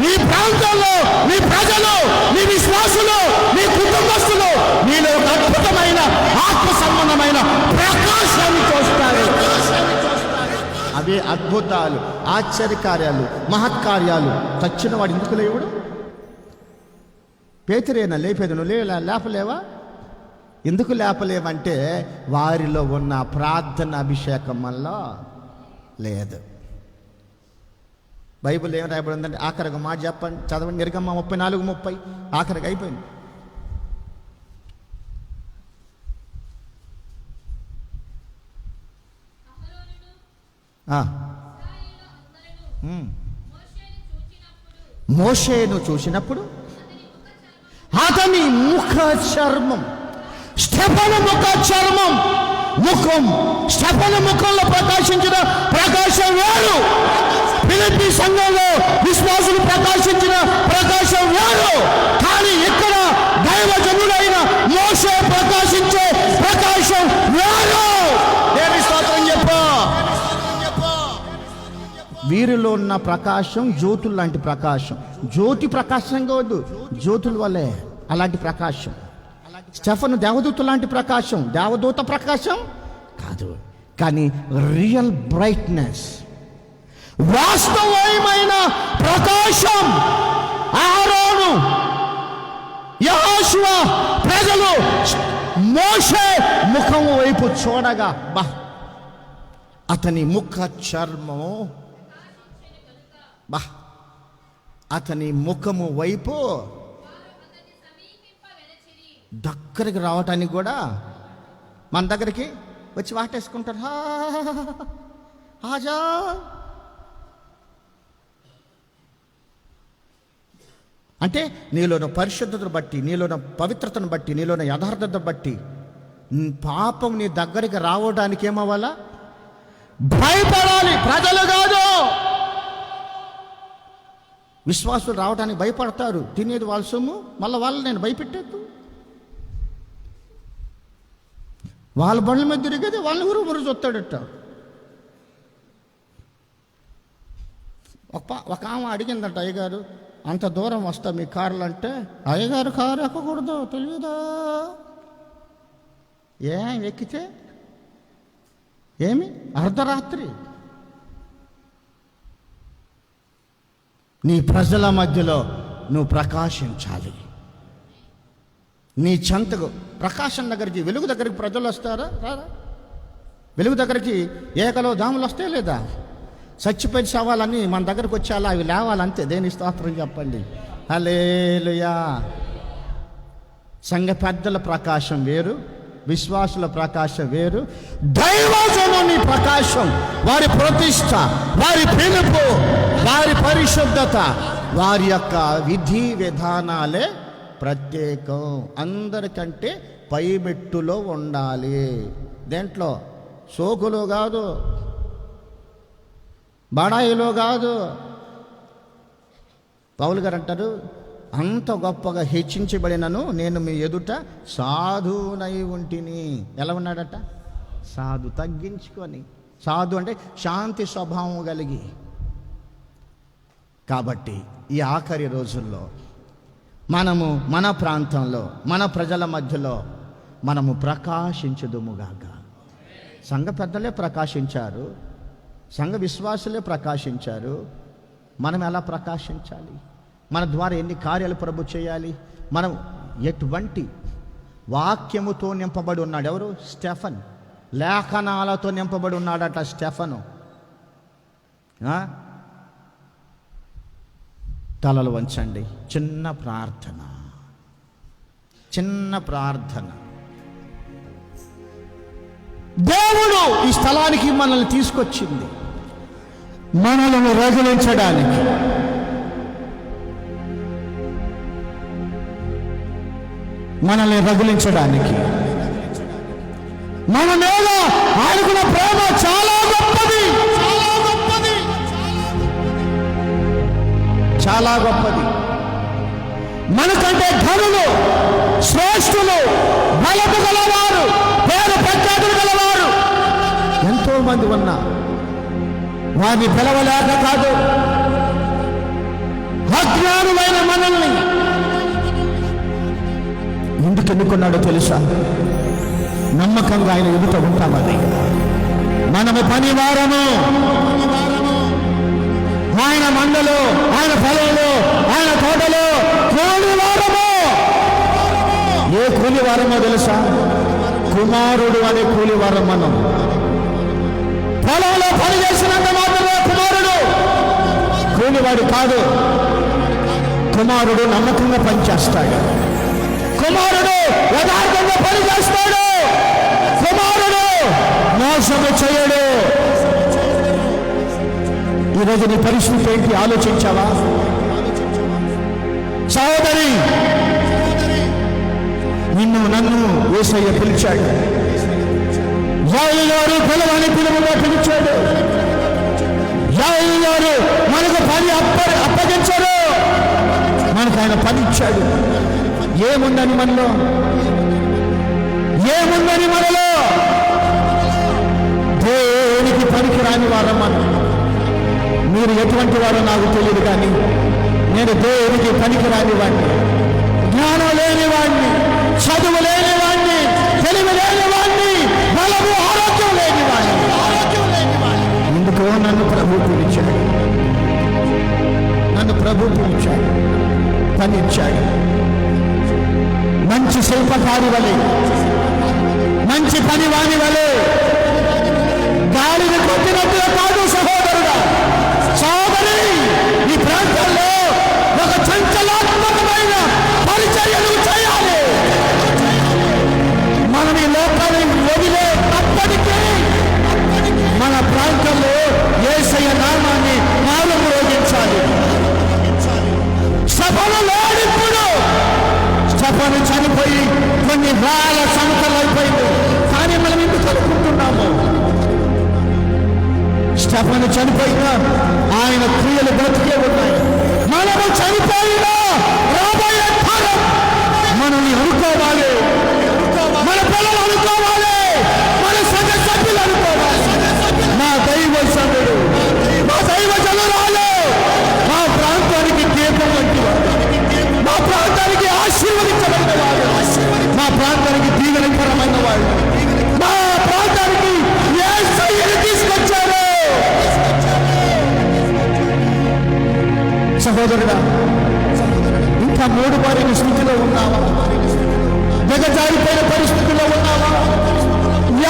నీ ప్రాంతంలో నీ ప్రజలు, నీ విశ్వాసులు, నీ కుటుంబస్తులు నీలో ఒక అద్భుతమైన ఆత్మ సంబంధమైన ప్రకాశాన్ని చూస్తారు. అవే అద్భుతాలు, ఆశ్చర్యకార్యాలు, మహత్కార్యాలు. చచ్చిన వాడు ఎందుకు లేవుడు? పేతురేనా లేపేది? నువ్వు లేపలేవా? ఎందుకు లేపలేవంటే వారిలో ఉన్న ప్రార్థన అభిషేకం వల్ల లేదు. బైబిల్ ఏం రాయబడిందంటే ఆఖరిగా మాట చెప్పండి, చదవండి. నిర్గమ 34:30 ఆఖరిగా అయిపోయింది. మోషేను చూసినప్పుడు అతని ముఖ చర్మం, స్టెఫను ముఖ చర్మం, ముఖం, స్టెఫను ముఖంలో ప్రకాశించిన ప్రకాశం వేరు. ఫిలిప్పీ సంఘంలో విశ్వాసులు ప్రకాశించిన ప్రకాశం వేరు. కానీ ఇక్కడ దైవజనుడైన మోషే ప్రకాశించే ప్రకాశం వేరు. దేని స్తోత్రం చెప్పు. వీరిలో ఉన్న ప్రకాశం జ్యోతులు లాంటి ప్రకాశం. జ్యోతి ప్రకాశంగా వద్దు, జ్యోతుల వల్లే అలాంటి ప్రకాశం. స్టెఫను దేవదూత లాంటి ప్రకాశం, దేవదూత ప్రకాశం కాదు, కానీ రియల్ బ్రైట్నెస్, వాస్తవమైన ప్రకాశం. అహరోను, యెహోషువ ప్రజలు మోషే ముఖం వైపు చూడగా అతని ముఖ చర్మము అతని ముఖము వైపు దగ్గరికి రావటానికి కూడా మన దగ్గరికి వచ్చి వాటేసుకుంటారు. ఆజా అంటే నీలోని పరిశుద్ధతను బట్టి, నీలోని పవిత్రతను బట్టి, నీలోని యథార్థతను బట్టి పాపం నీ దగ్గరికి రావడానికి ఏమవ్వాలా? భయపడాలి. ప్రజలు కాదు, విశ్వాసులు రావడానికి భయపడతారు. తినేది వాళ్ళ సొమ్ము, మళ్ళీ వాళ్ళు నేను భయపెట్టేద్దు. వాళ్ళ బండ్ల మీద తిరిగేది వాళ్ళని ఊరు చూస్తాడట. ఒక ఆమె అడిగిందంట, అయ్యగారు అంత దూరం వస్తా మీ కార్లు అంటే, అయ్యగారు కారు ఎక్కకూడదు తెలియదా? ఎక్కితే ఏమి? అర్ధరాత్రి. నీ ప్రజల మధ్యలో నువ్వు ప్రకాశించాలి. నీ చెంతకు ప్రకాశం దగ్గరికి, వెలుగు దగ్గరికి ప్రజలు వస్తారా? రారా? వెలుగు దగ్గరికి ఏకలో దాములు వస్తాయి లేదా? చచ్చిపోయి సవాలని మన దగ్గరకు వచ్చేలా అవి లేవాలంతే. దేని స్తోత్రం చెప్పండి. హల్లెలూయా. సంఘ పెద్దల ప్రకాశం వేరు, విశ్వాసుల ప్రకాశం వేరు. దైవజనుని ప్రకాశం, వారి ప్రతిష్ట, వారి పిలుపు, వారి పరిశుద్ధత, వారి యొక్క విధి విధానాలే ప్రత్యేకం. అందరికంటే పైమెట్టులో ఉండాలి. దేంట్లో? సోకులో కాదు, బడాయిలో కాదు. పౌలు గారు అంటారు, అంత గొప్పగా హెచ్చించబడినను నేను మీ ఎదుట సాధునై ఉంటిని. ఎలా ఉన్నాడట? సాధు, తగ్గించుకొని. సాధు అంటే శాంతి స్వభావం కలిగి. కాబట్టి ఈ ఆఖరి రోజుల్లో మనము మన ప్రాంతంలో, మన ప్రజల మధ్యలో మనము ప్రకాశించుదుముగాక. సంఘ పెద్దలే ప్రకాశించారు, సంఘ విశ్వాసులే ప్రకాశించారు. మనం ఎలా ప్రకాశించాలి? మన ద్వారా ఎన్ని కార్యాలు ప్రభు చేయాలి? మనం ఎటువంటి వాక్యముతో నింపబడి ఉన్నాడు? ఎవరు? స్టెఫన్. లేఖనాలతో నింపబడి ఉన్నాడట స్టెఫను. తలలు వంచండి. చిన్న ప్రార్థన, చిన్న ప్రార్థన. దేవుడు ఈ స్థలానికి మనల్ని తీసుకొచ్చింది మనల్ని రగిలించడానికి. మనల్ని రగిలించడానికి. మన మీద ఆయనకున్న ప్రేమ చాలా గొప్పది, చాలా గొప్పది, చాలా గొప్పది. మనకంటే ఘనులు, శ్రేష్ఠులు, బలము గలవారు, పేరు ప్రఖ్యాతులు గలవారు ఎంతో మంది ఉన్నా వారిని పిలవలేక కాదు, అజ్ఞానులైన మనల్ని ఎందుకు ఎన్నుకున్నాడో తెలుసా? నమ్మకంగా ఆయన ఎదుట ఉంటామని. మనము పనివారము, ఆయన మందలో, ఆయన పొలంలో, ఆయన తోటలో కూలివారము. ఏ కూలివారమో తెలుసా? కుమారుడు అనే కూలివారం. మనం పొలంలో పని చేసినంత మాత్రమే కుమారుడు, కూలివాడు కాదు. కుమారుడు నమ్మకంగా పనిచేస్తాడు, కుమారుడు యథార్థంగా పనిచేస్తాడు, కుమారుడు మోసము చేయడు. ఈరోజు నీ పరిస్థితి ఏంటి ఆలోచించావా? సహోదరి, నిన్ను నన్ను యేసయ్య పిలిచాడు. యాయి గారు పిలవని పిలువగా పిలిచాడు. యాయి గారు మనకు పని అప్పగించాడు, మనకు ఆయన పని ఇచ్చాడు. ఏముందని మనలో? ఏముందని మనలో? దేనికి పనికి రాని వారం మనం. మీరు ఎటువంటి వారో నాకు తెలియదు, కానీ నేను దేనికి పనికి రాని వాడిని, జ్ఞానం లేని వాడిని, చదువు లేని వాడిని, తెలివి లేని వాడిని, బలము ఆరోగ్యం లేని వాడిని. ఎందుకో నన్ను ప్రభు పిలిచాడు, నన్ను ప్రభు పిలిచాడు, పనిచ్చాడు. మంచి శిల్పకారి వలె, మంచి పనివాని వలె గాలిని కొట్టినట్టుగా కాదు సహోదరుడా, సహోదరి. ఈ ప్రాంతాల్లో ఒక చంచలాత్మకమైన పరిచర్యలు చేయాలి. మనం ఈ లోకాన్ని వదిలేటప్పటికీ మన ప్రాంతంలో యేసయ్య నామాన్ని మారుమ్రోగించాలి. సభలు లేనిప్పుడు, సభను చనిపోయి కొన్ని వేల సంవత్సరాలు అయిపోయింది, కానీ మనం ఎందుకు అనుకుంటున్నాము? స్టెఫను చనిపోయినా ఆయన క్రియలు బ్రతికే ఉన్నాయి. మనము చనిపోయినా రాబోయే కాలం మనల్ని అనుకోవాలి, మన పిల్లలు అనుకోవాలి, మన సంఘ సభ్యులు అనుకోవాలి. మా దైవ సంఘుడు, మా దైవ జనురాలు మా ప్రాంతానికి దీపం వంటి వాడు, మా ప్రాంతానికి ఆశీర్వదించబడిన వాడు, మా ప్రాంతానికి దీవెనకరమైన వాడు, మా ప్రాంతానికి యేసయ్యను తీసుకొచ్చారు. సహోదరుడా, ఇంకా మూడు బారిన స్థితిలో ఉన్నావా? దిగజారిపోయిన పరిస్థితిలో ఉన్నావా?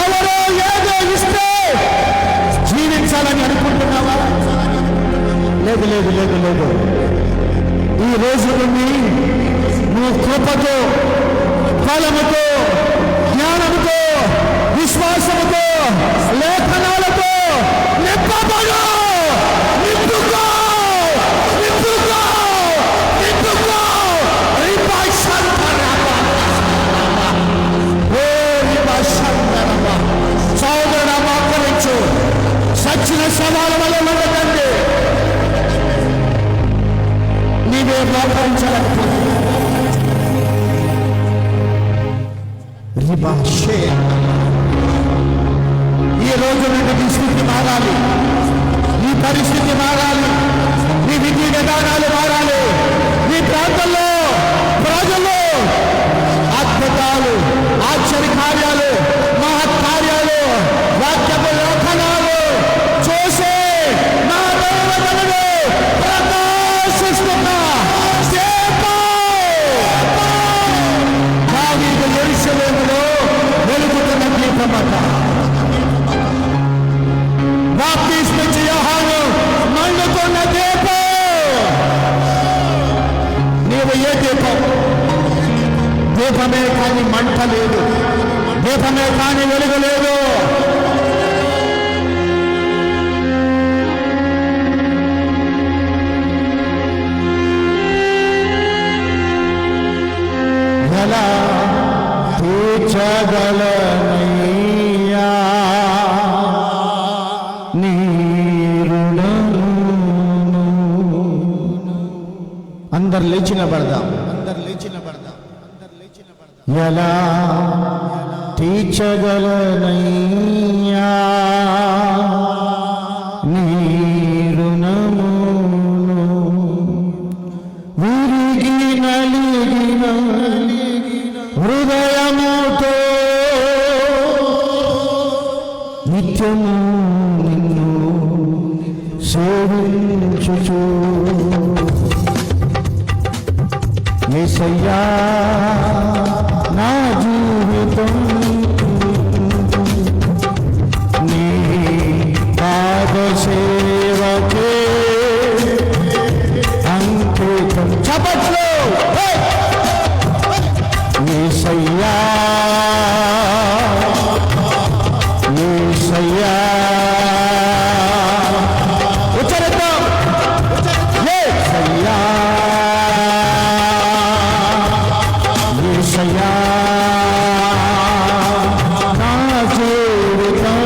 ఎవరో ఏదో ఇస్తే జీవించాలని అనుకుంటున్నావా? లేదు లేదు లేదు లేదు. ఈ రోజు నుండి నువ్వు కృపతో, బలముతో, జ్ఞానముతో, విశ్వాసముతో, లేఖనాలతో నింపబడు. నింపుకో, నింపుకో, నింపుకో. సోదరుడా, మోకరించు. సచ్చిన సవాల వల్ల ఉండకండి. నీవే మోకరించలేకపోతే ఈ రోజు నుండి నీ స్థితి మారాలి, నీ పరిస్థితి మారాలి, నీ విధి విధానాలు మారాలి. నీ ప్రాంతంలో ప్రజలు అద్భుతాలు, ఆశ్చర్య కార్యాలు, మహత్కార్యాలు, వాక్యపు లేఖనాలు చూసి నా దైవజనుడు ప్రకాశిస్తున్న దావీదు యెరూషలేములో వెలుగుతున్న దీపమట. బాప్తిస్మిచ్చి యోహాను మండుతున్న దీపం. నీవు ఏ దీపం? దీపమే కానీ మంట లేదు, దీపమే కానీ వెలుగు లేదు. ఎలా తీర్చగలనయ్యా నీ రుణము? అందరు లేచిన పడదాం, అందరు లేచిన పడదాం. ఎలా తీర్చగలనయ్యా నీ రుణమును? విరిగి నలిగిన హృదయముతో నిత్యము నిన్ను సేవించుచు యేసయ్యా నా జీవితం నీ పాద సేవకే అంకితం. చప్పట్లు. యేసయ్యా యేసయ్యా ఉచ్చరిద్దాం. యేసయ్యా యేసయ్యా నా జీవితం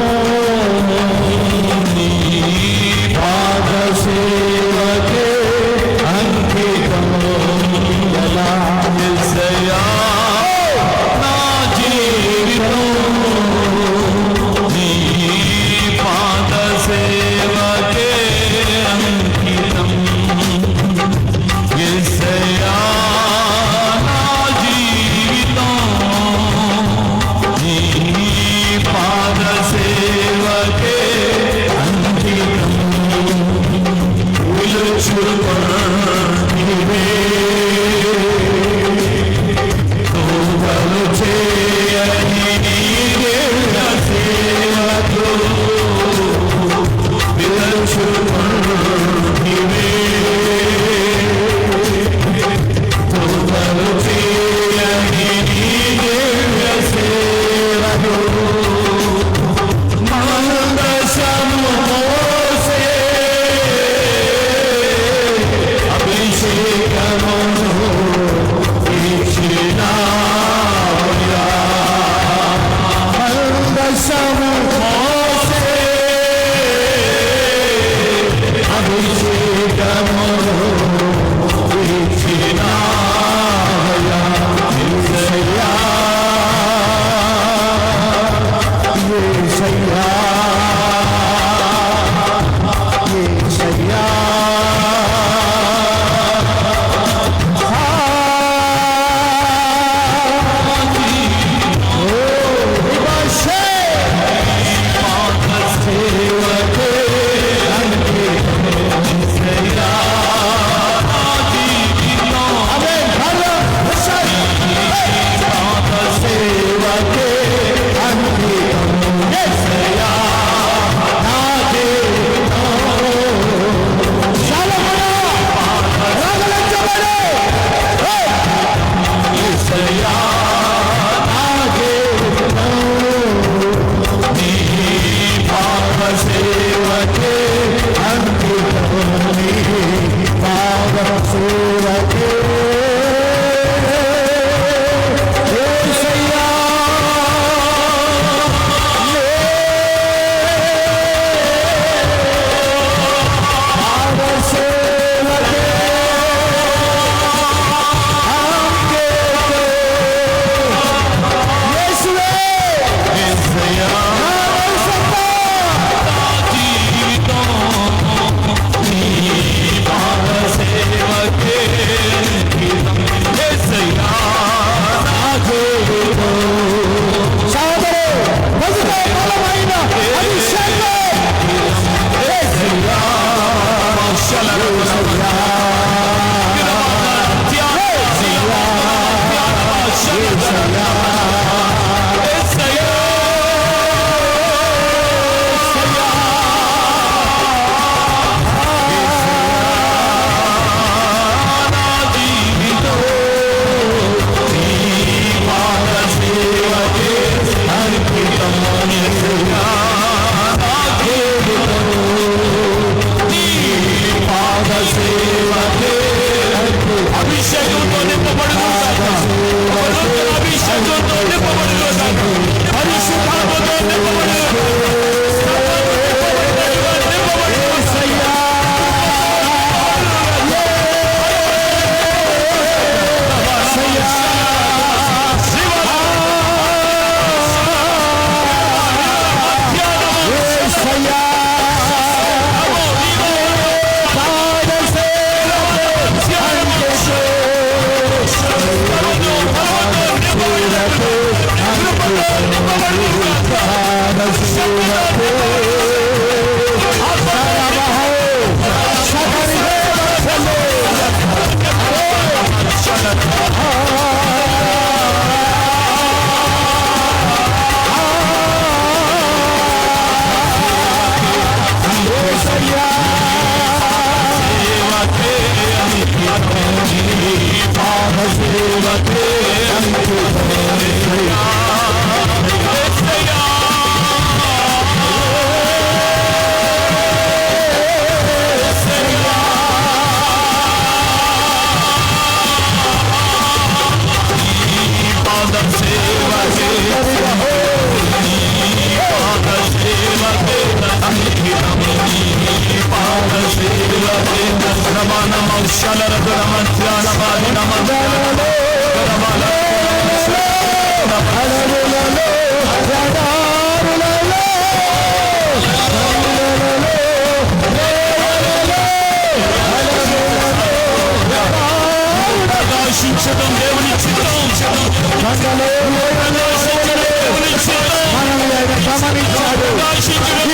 ప్రకాశించడం దేవుని చిత్తం.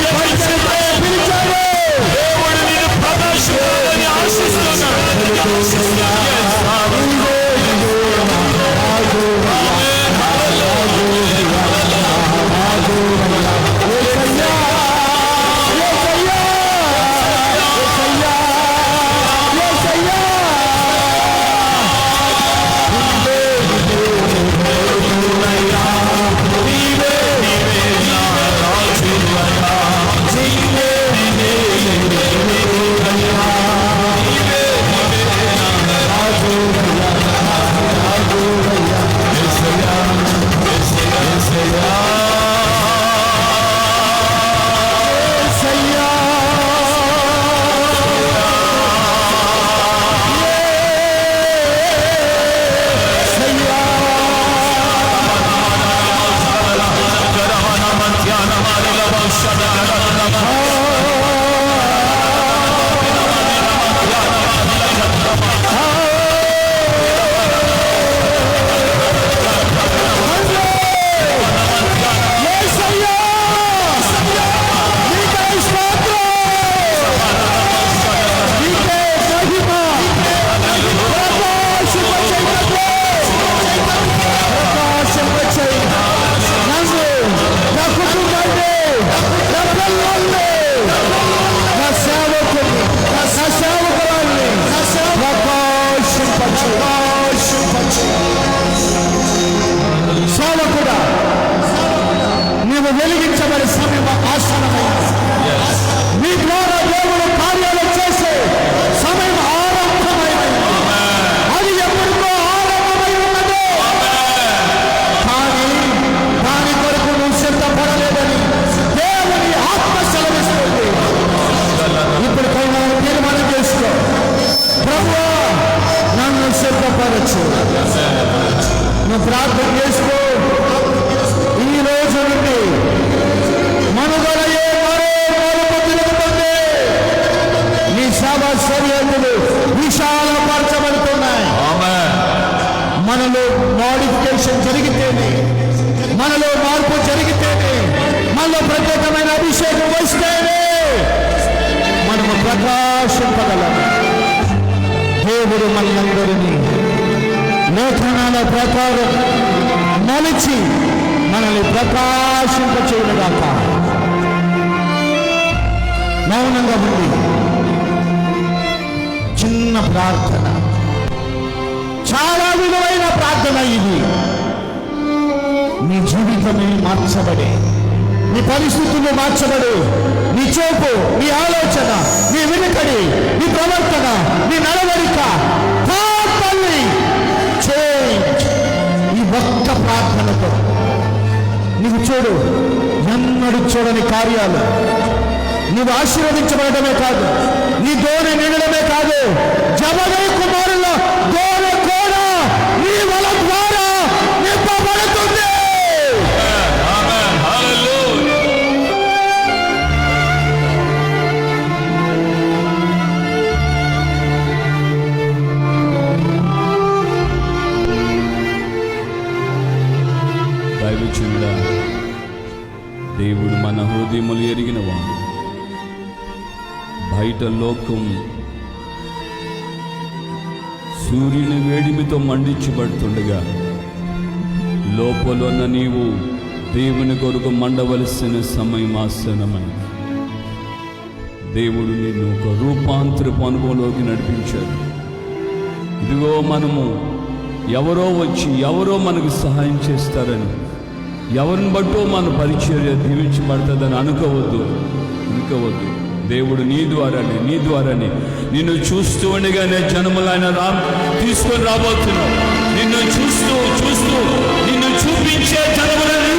గమనించాడు, దేవుడు నేను ప్రకాశించాలని ఆశిస్తున్నాను. నీవు వెలిగించబడి సమయం ఆసన్నమైంది. నీ ద్వారా దేవుడు కార్యాలు చేసే సమయం ఆరంభమైంది. అది ఎప్పటికో ఆరంభమై ఉన్నదో, కానీ దాని కొరకు నువ్వు సిద్ధపడలేదని దేవుని ఆత్మ సెలవిస్తుంది. ఇప్పటికైనా తీర్మానం చేసుకో, ప్రభువా నన్ను సిద్ధపరచు. నువ్వు ప్రార్థన చేసుకో. ఈ రోజు నుండి మనుగడయే మరో మలుపు తిరుగుతుంది. నీ సేవా శరీరములు విశాలపరచబడుతున్నాయి. మనలో మోడిఫికేషన్ జరిగితేనే, మనలో మార్పు జరిగితేనే, మనలో ప్రత్యేకమైన అభిషేకం వస్తేనే మనము ప్రకాశింపగలము. దేవుడు మనందరినీ లేఖనాల ప్రకారం మలిచి మనల్ని ప్రకాశింపచేయుగాక. మౌనంగా ఉంది. చిన్న ప్రార్థన, చాలా విలువైన ప్రార్థన ఇది. నీ జీవితమే మార్చబడే, నీ పరిస్థితులు మార్చబడు, నీ చూపు, నీ ఆలోచన, నీ వెనుకడి, నీ ప్రవర్తన, నీ నడవడిక టోటల్లీ చేంజ్. ఈ ఒక్క ప్రార్థనతో నీవు చూడు, ఎన్నడూ చూడని కార్యాలు. నీవు ఆశీర్వదించబడమే కాదు, నీ దోణి నిండడమే కాదు, జబదై కుమారుల దోణి కూడా నీ వల ద్వారా నింపబడుతుంది. దైవజనుడా, దేవుడు మన హృదయములు ఎరిగినవాడు. బయట లోకం సూర్యుని వేడిమితో మండించబడుతుండగా, లోపలున్న నీవు దేవుని కొరకు మండవలసిన సమయం ఆసన్నమైంది. దేవుడు నిన్ను ఒక రూపాంతరపు అనుభవంలోకి నడిపించాడు. ఇదిగో మనము ఎవరో వచ్చి ఎవరో మనకు సహాయం చేస్తారని, ఎవరిని బట్టో మన పరిచర్య దీవించబడుతుందని అనుకోవద్దు. దేవుడు నీ ద్వారానే నిన్ను చూస్తూ ఉండగానే జనములైన తీసుకొని రాబోతున్నావు. నిన్ను చూస్తూ నిన్ను చూపించే జనములని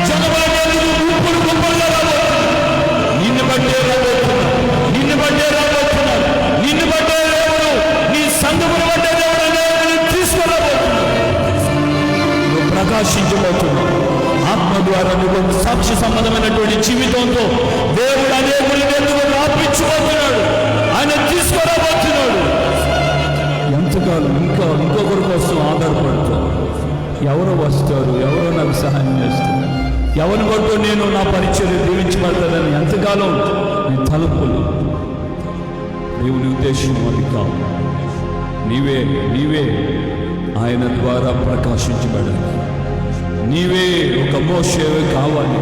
జనములు గుంపులుగా రాబోతున్నావు. నిన్ను బట్టే రాబోతున్నావు. నీకు సాక్షి సంబంధమైనటువంటి జీవితంతో దేవుడు అనేకులు ఎందుకు రాపించుకోతున్నాడు, ఆయన తీసుకురాబోతున్నాడు. ఎంతకాలం ఇంకొకరి కోసం ఆధారపడతారు? ఎవరో వస్తారు, ఎవరో నాకు సహాయం చేస్తారు, ఎవరిని బట్టి నేను నా పరిచయం దీవించబడతానని ఎంతకాలం నీ తలుపులు. దేవుని ఉద్దేశం అది కాదు. నీవే ఆయన ద్వారా ప్రకాశించబడాలి. నీవే ఒక మోషేవే కావాలి.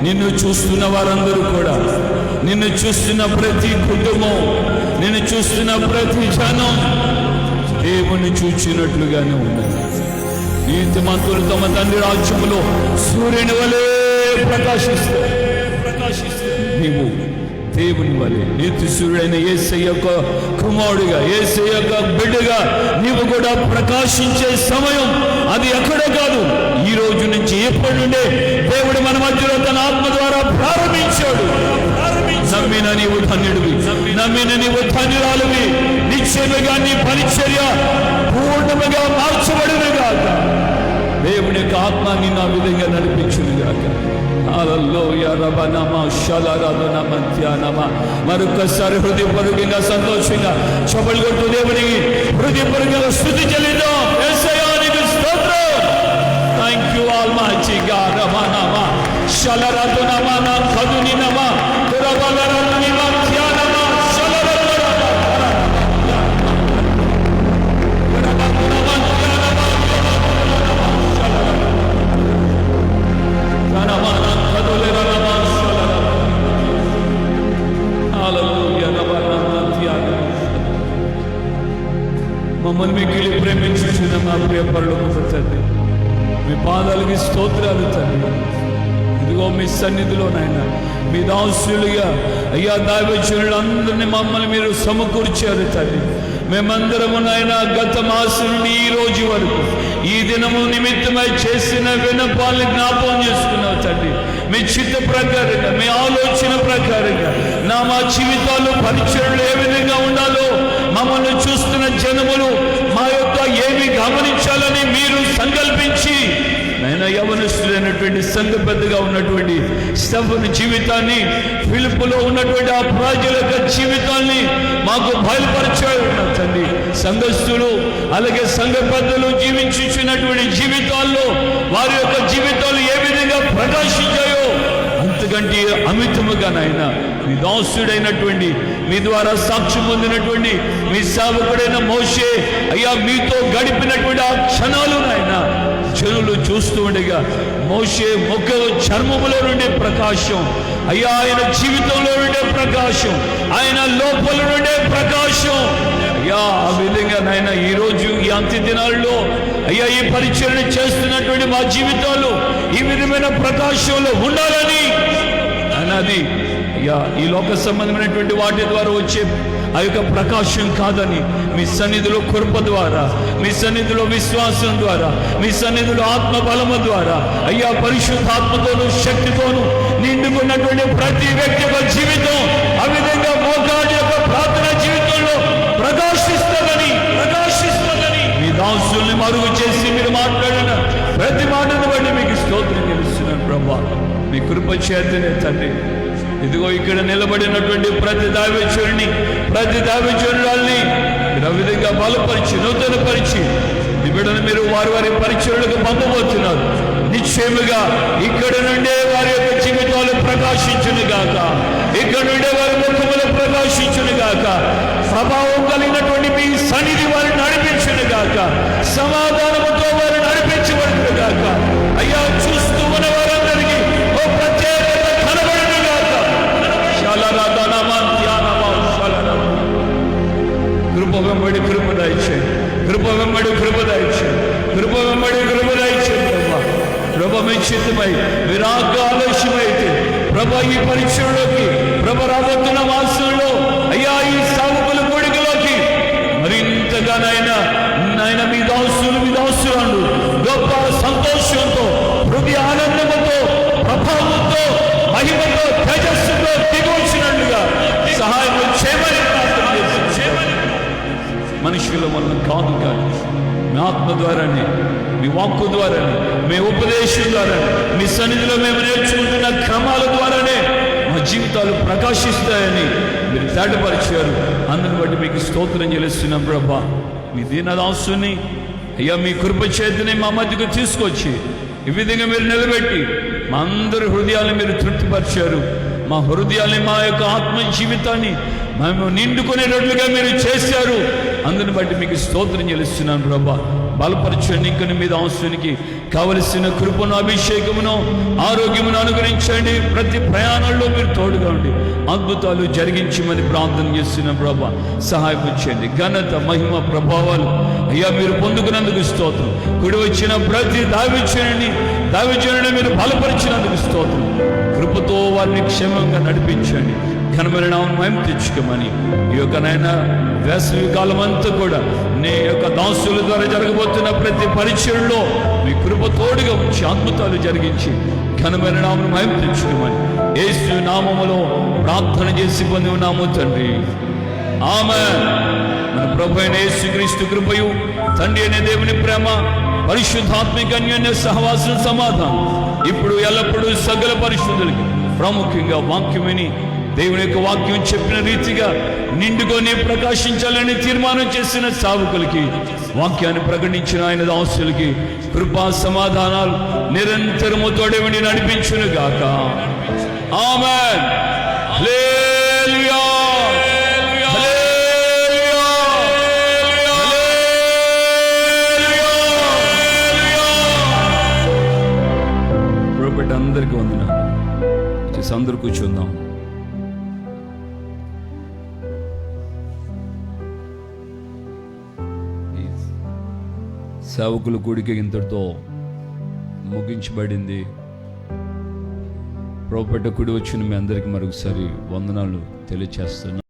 నిన్ను చూస్తున్న వారందరూ కూడా, నిన్ను చూస్తున్న ప్రతి కుటుంబం, నిన్ను చూస్తున్న ప్రతి జనం దేవుని చూచినట్లుగానే ఉన్నది. నీతిమంతులు తమ తండ్రి రాజ్యములో సూర్యుని వలె ప్రకాశిస్తారు. నీవు దేవుని వలె నీతి సూర్యుడైన యేసయ్య యొక్క కుమారుడిగా, యేసయ్య యొక్క బిడ్డగా నీవు కూడా ప్రకాశించే సమయం అది ఎక్కడే కాదు, ఈ రోజు నుంచి, ఎప్పటి నుండే దేవుడు మన మధ్యలో తన ఆత్మ ద్వారా ప్రారంభించాడు. నమ్మిన నీవు ధన్యుడివి, నమ్మిన నీవు ధన్యురాలివి. నిశ్చయముగా నీ పరిచర్య పూర్ణముగా మార్చబడునుగాక. దేవుని యొక్క ఆత్మ నిన్ను ఆ విధంగా నడిపించునుగాక. మరొకసారి హృదయపూర్వకంగా సంతోషంగా చప్పట్లు కొట్టు దేవునికి హృదయపూర్వకంగా స్తుతి చెల్లిద్దాం. యేసయ్యానికి స్తోత్రం. Thank you almighty God. రమనమా షలరదునమనా కదునినమా తురబలరనిమా ధ్యానమా షలరదునమా మమ్మల్ని మిగిలి ప్రేమించుచున్న మా ప్రియ పరలోకపు తండ్రి, మీ పాదాలకి స్తోత్రాలు తండ్రి. ఇదిగో మీ సన్నిధిలో నాయన మీ దాసులుగా అయ్యా దైవజనులందరినీ మమ్మల్ని మీరు సమకూర్చారు తండ్రి. మేమందరము నాయన గత మాసం నుండి ఈ రోజు వరకు ఈ దినము నిమిత్తమై చేసిన విన్నపాలను జ్ఞాపకం చేసుకున్నావు తండ్రి. మీ చిత్త ప్రకారంగా, మీ ఆలోచన ప్రకారంగా మా జీవితాలు పరిచయలు ఏ విధంగా ఉండాలో, మమ్మల్ని చూస్తున్న జనములు మా యొక్క ఏమి గమనించాలని మీరు సంకల్పించి నాయన యవనస్తులైనటువంటి సంఘ పెద్దగా ఉన్నటువంటి స్టెఫను జీవితాన్ని, ఫిలిప్పులో ఉన్నటువంటి ఆ ప్రజల యొక్క జీవితాన్ని మాకు బయలుపరిచారు తండ్రి. సంఘస్థులు అలాగే సంఘ పెద్దలు జీవించుచున్నటువంటి జీవితాల్లో వారి యొక్క జీవితాలు ఏ విధంగా ప్రకాశించాయో అంతకంటే అమితముగా నాయన మీ దాసుడైనటువంటి, మీ ద్వారా సాక్ష్యం పొందినటువంటి మీ సేవకుడైన మోషే అయ్యా మీతో గడిపినటువంటి ఆ క్షణాలు నాయన జనులు చూస్తూ ఉండగా మోషే ముఖ చర్మములో నుండే ప్రకాశం, అయ్యా ఆయన జీవితంలో నుండే ప్రకాశం, ఆయన లోపల నుండే ప్రకాశం అయ్యా ఆ విధంగా నాయన ఈరోజు ఈ అంత్య దినాల్లో అయ్యా ఈ పరిచర్య చేస్తున్నటువంటి మా జీవితాలు ఈ విధమైన ప్రకాశంలో ఉండాలని అన్నది అయ్యా ఈ లోక సంబంధమైనటువంటి వాటి ద్వారా వచ్చే ఆ యొక్క ప్రకాశం కాదని మీ సన్నిధిలో కృప ద్వారా, మీ సన్నిధిలో విశ్వాసం ద్వారా, మీ సన్నిధిలో ఆత్మ బలము ద్వారా అయ్యా పరిశుద్ధాత్మతోనూ శక్తితోనూ నిండుకున్నటువంటి ప్రతి వ్యక్తి యొక్క జీవితం ఆ విధంగా మోకాడి యొక్క ప్రార్థన జీవితంలో ప్రకాశిస్తుందని మీ దాసుల్ని మరుగు చేసి మీరు మాట్లాడిన ప్రతి మాటను బట్టి మీకు స్తోత్రం తెలుస్తున్నాను ప్రభా. మీ కృప చేతనే తండ్రి ఇదిగో ఇక్కడ నిలబడినటువంటి ప్రతి దైవజనుడిని, ప్రతి దైవజనురాల్ని మీరు ఆ విధంగా బలపరిచి, నూతనపరిచి మీ బిడ్డను మీరు వారి పరిచయులకు పంపబోతున్నారు. నిశ్చయముగా ఇక్కడ నుండే వారి యొక్క జీవితాలు ప్రకాశించును గాక, ఇక్కడ నుండే వారి ముఖములు ప్రకాశించును గాక, ప్రభావం కలిగినటువంటి మీ సన్నిధి వారిని నడిపించును గాక, సమాధానముతో వారు నడిపించబడును గాక. అయ్యా చూస్తూ ఉన్న వారందరికీ ఓ ప్రత్యేకత కనబడును గాక. కృప వెంబడి కృప దయచేయండి, కృప వెంబడి కృప దయచేయండి, కృప వెంబడి కృప దయచేయండి ప్రభా. ప్రభ మీ చిత్తమై మీరు ఆలస్యమైతే ప్రభా ఈ పరీక్షలోకి, ప్రభ రాబోతున్న మాసంలో అయ్యా ఈ సాగుకుల కోడికలోకి మరింతగా నాయన మీ దాసులను గొప్ప సంతోషంతో, హృదయ ఆనందముతో, ప్రభావంతో, మహిమతో, తేజస్సుతో దిగొచ్చినట్లుగా సహాయం చేయమని ప్రార్థన చేస్తున్నాను. మనిషి మనుషుల వలన కాదు, కానీ మీ ఆత్మ ద్వారానే, మీ వాక్కు ద్వారానే, మీ ఉపదేశం ద్వారానే, మీ సన్నిధిలో మేము నేర్చుకుంటున్న క్రమాల ద్వారానే మా జీవితాలు ప్రకాశిస్తాయని మీరు తేటపరిచారు. అందుని బట్టి మీకు స్తోత్రం చెల్లిస్తున్నాం ప్రభా. మీ దీనదాసుని అయ్యా మీ కృప చేతిని మా మధ్యకు తీసుకొచ్చి ఈ విధంగా మీరు నిలబెట్టి మా అందరి హృదయాలను మీరు తృప్తిపరిచారు. మా హృదయాల్ని, మా యొక్క ఆత్మ జీవితాన్ని మేము నిండుకునేటట్లుగా మీరు చేశారు. అందుని బట్టి మీకు స్తోత్రం చెల్లిస్తున్నాను ప్రభా. బలపరచండి, ఇంకా మీద అవసరానికి కావలసిన కృపను, అభిషేకమును, ఆరోగ్యమును అనుగ్రహించండి. ప్రతి ప్రయాణంలో మీరు తోడుగా ఉండి అద్భుతాలు జరిగించమని ప్రార్థన చేస్తున్నాం ప్రభా. సహాయపరచండి. ఘనత, మహిమ, ప్రభావాలు అయ్యా మీరు పొందుకున్నందుకు స్తోత్రం. కుడి వచ్చిన ప్రతి దావిజనుని మీరు బలపరిచినందుకు స్తోత్రం. కృపతో వారిని క్షేమంగా నడిపించండి. ఘనమైన నామమును మహిమ తెచ్చుకోమని ఈ యొక్క నాయన వేసవి కాలం అంతా కూడా నీ యొక్క దాసుల ద్వారా జరగబోతున్న ప్రతి పరిచయంలో మీ కృప తోడుగా ఉంచి అద్భుతాలు జరిగించి ఘనమైన నామమును మహిమ తెచ్చుకోమని యేసు నామములో ప్రార్థన చేసి పొంది ఉన్నాము తండ్రి. ఆమేన్. మన ప్రభు అయిన యేసుక్రీస్తు కృపయు, తండ్రి అయిన దేవుని ప్రేమ, పరిశుద్ధాత్మిక అన్యోన్య సహవాసం, సమాధానం ఇప్పుడు ఎల్లప్పుడూ సకల పరిశుద్ధులకి, ప్రాముఖ్యంగా వాక్యం విని దేవుని యొక్క వాక్యం చెప్పిన రీతిగా నిండుకొని ప్రకాశించాలని తీర్మానం చేసిన సేవకులకి, వాక్యాన్ని ప్రకటించిన ఆయన దాసులకి కృపా సమాధానాలు నిరంతరము తోడేవిని నడిపించును గాక. ఆమేన్. హల్లెలూయా. హల్లెలూయా. హల్లెలూయా. ప్రభువు అందరికీ వందనాలు. అందరూ కూర్చుందాం. సేవకుల కూడిక ఇంతటితో ముగించబడింది. ప్రభువు కుడి వచ్చిన మీ అందరికీ మరొకసారి వందనాలు తెలియచేస్తున్నాను.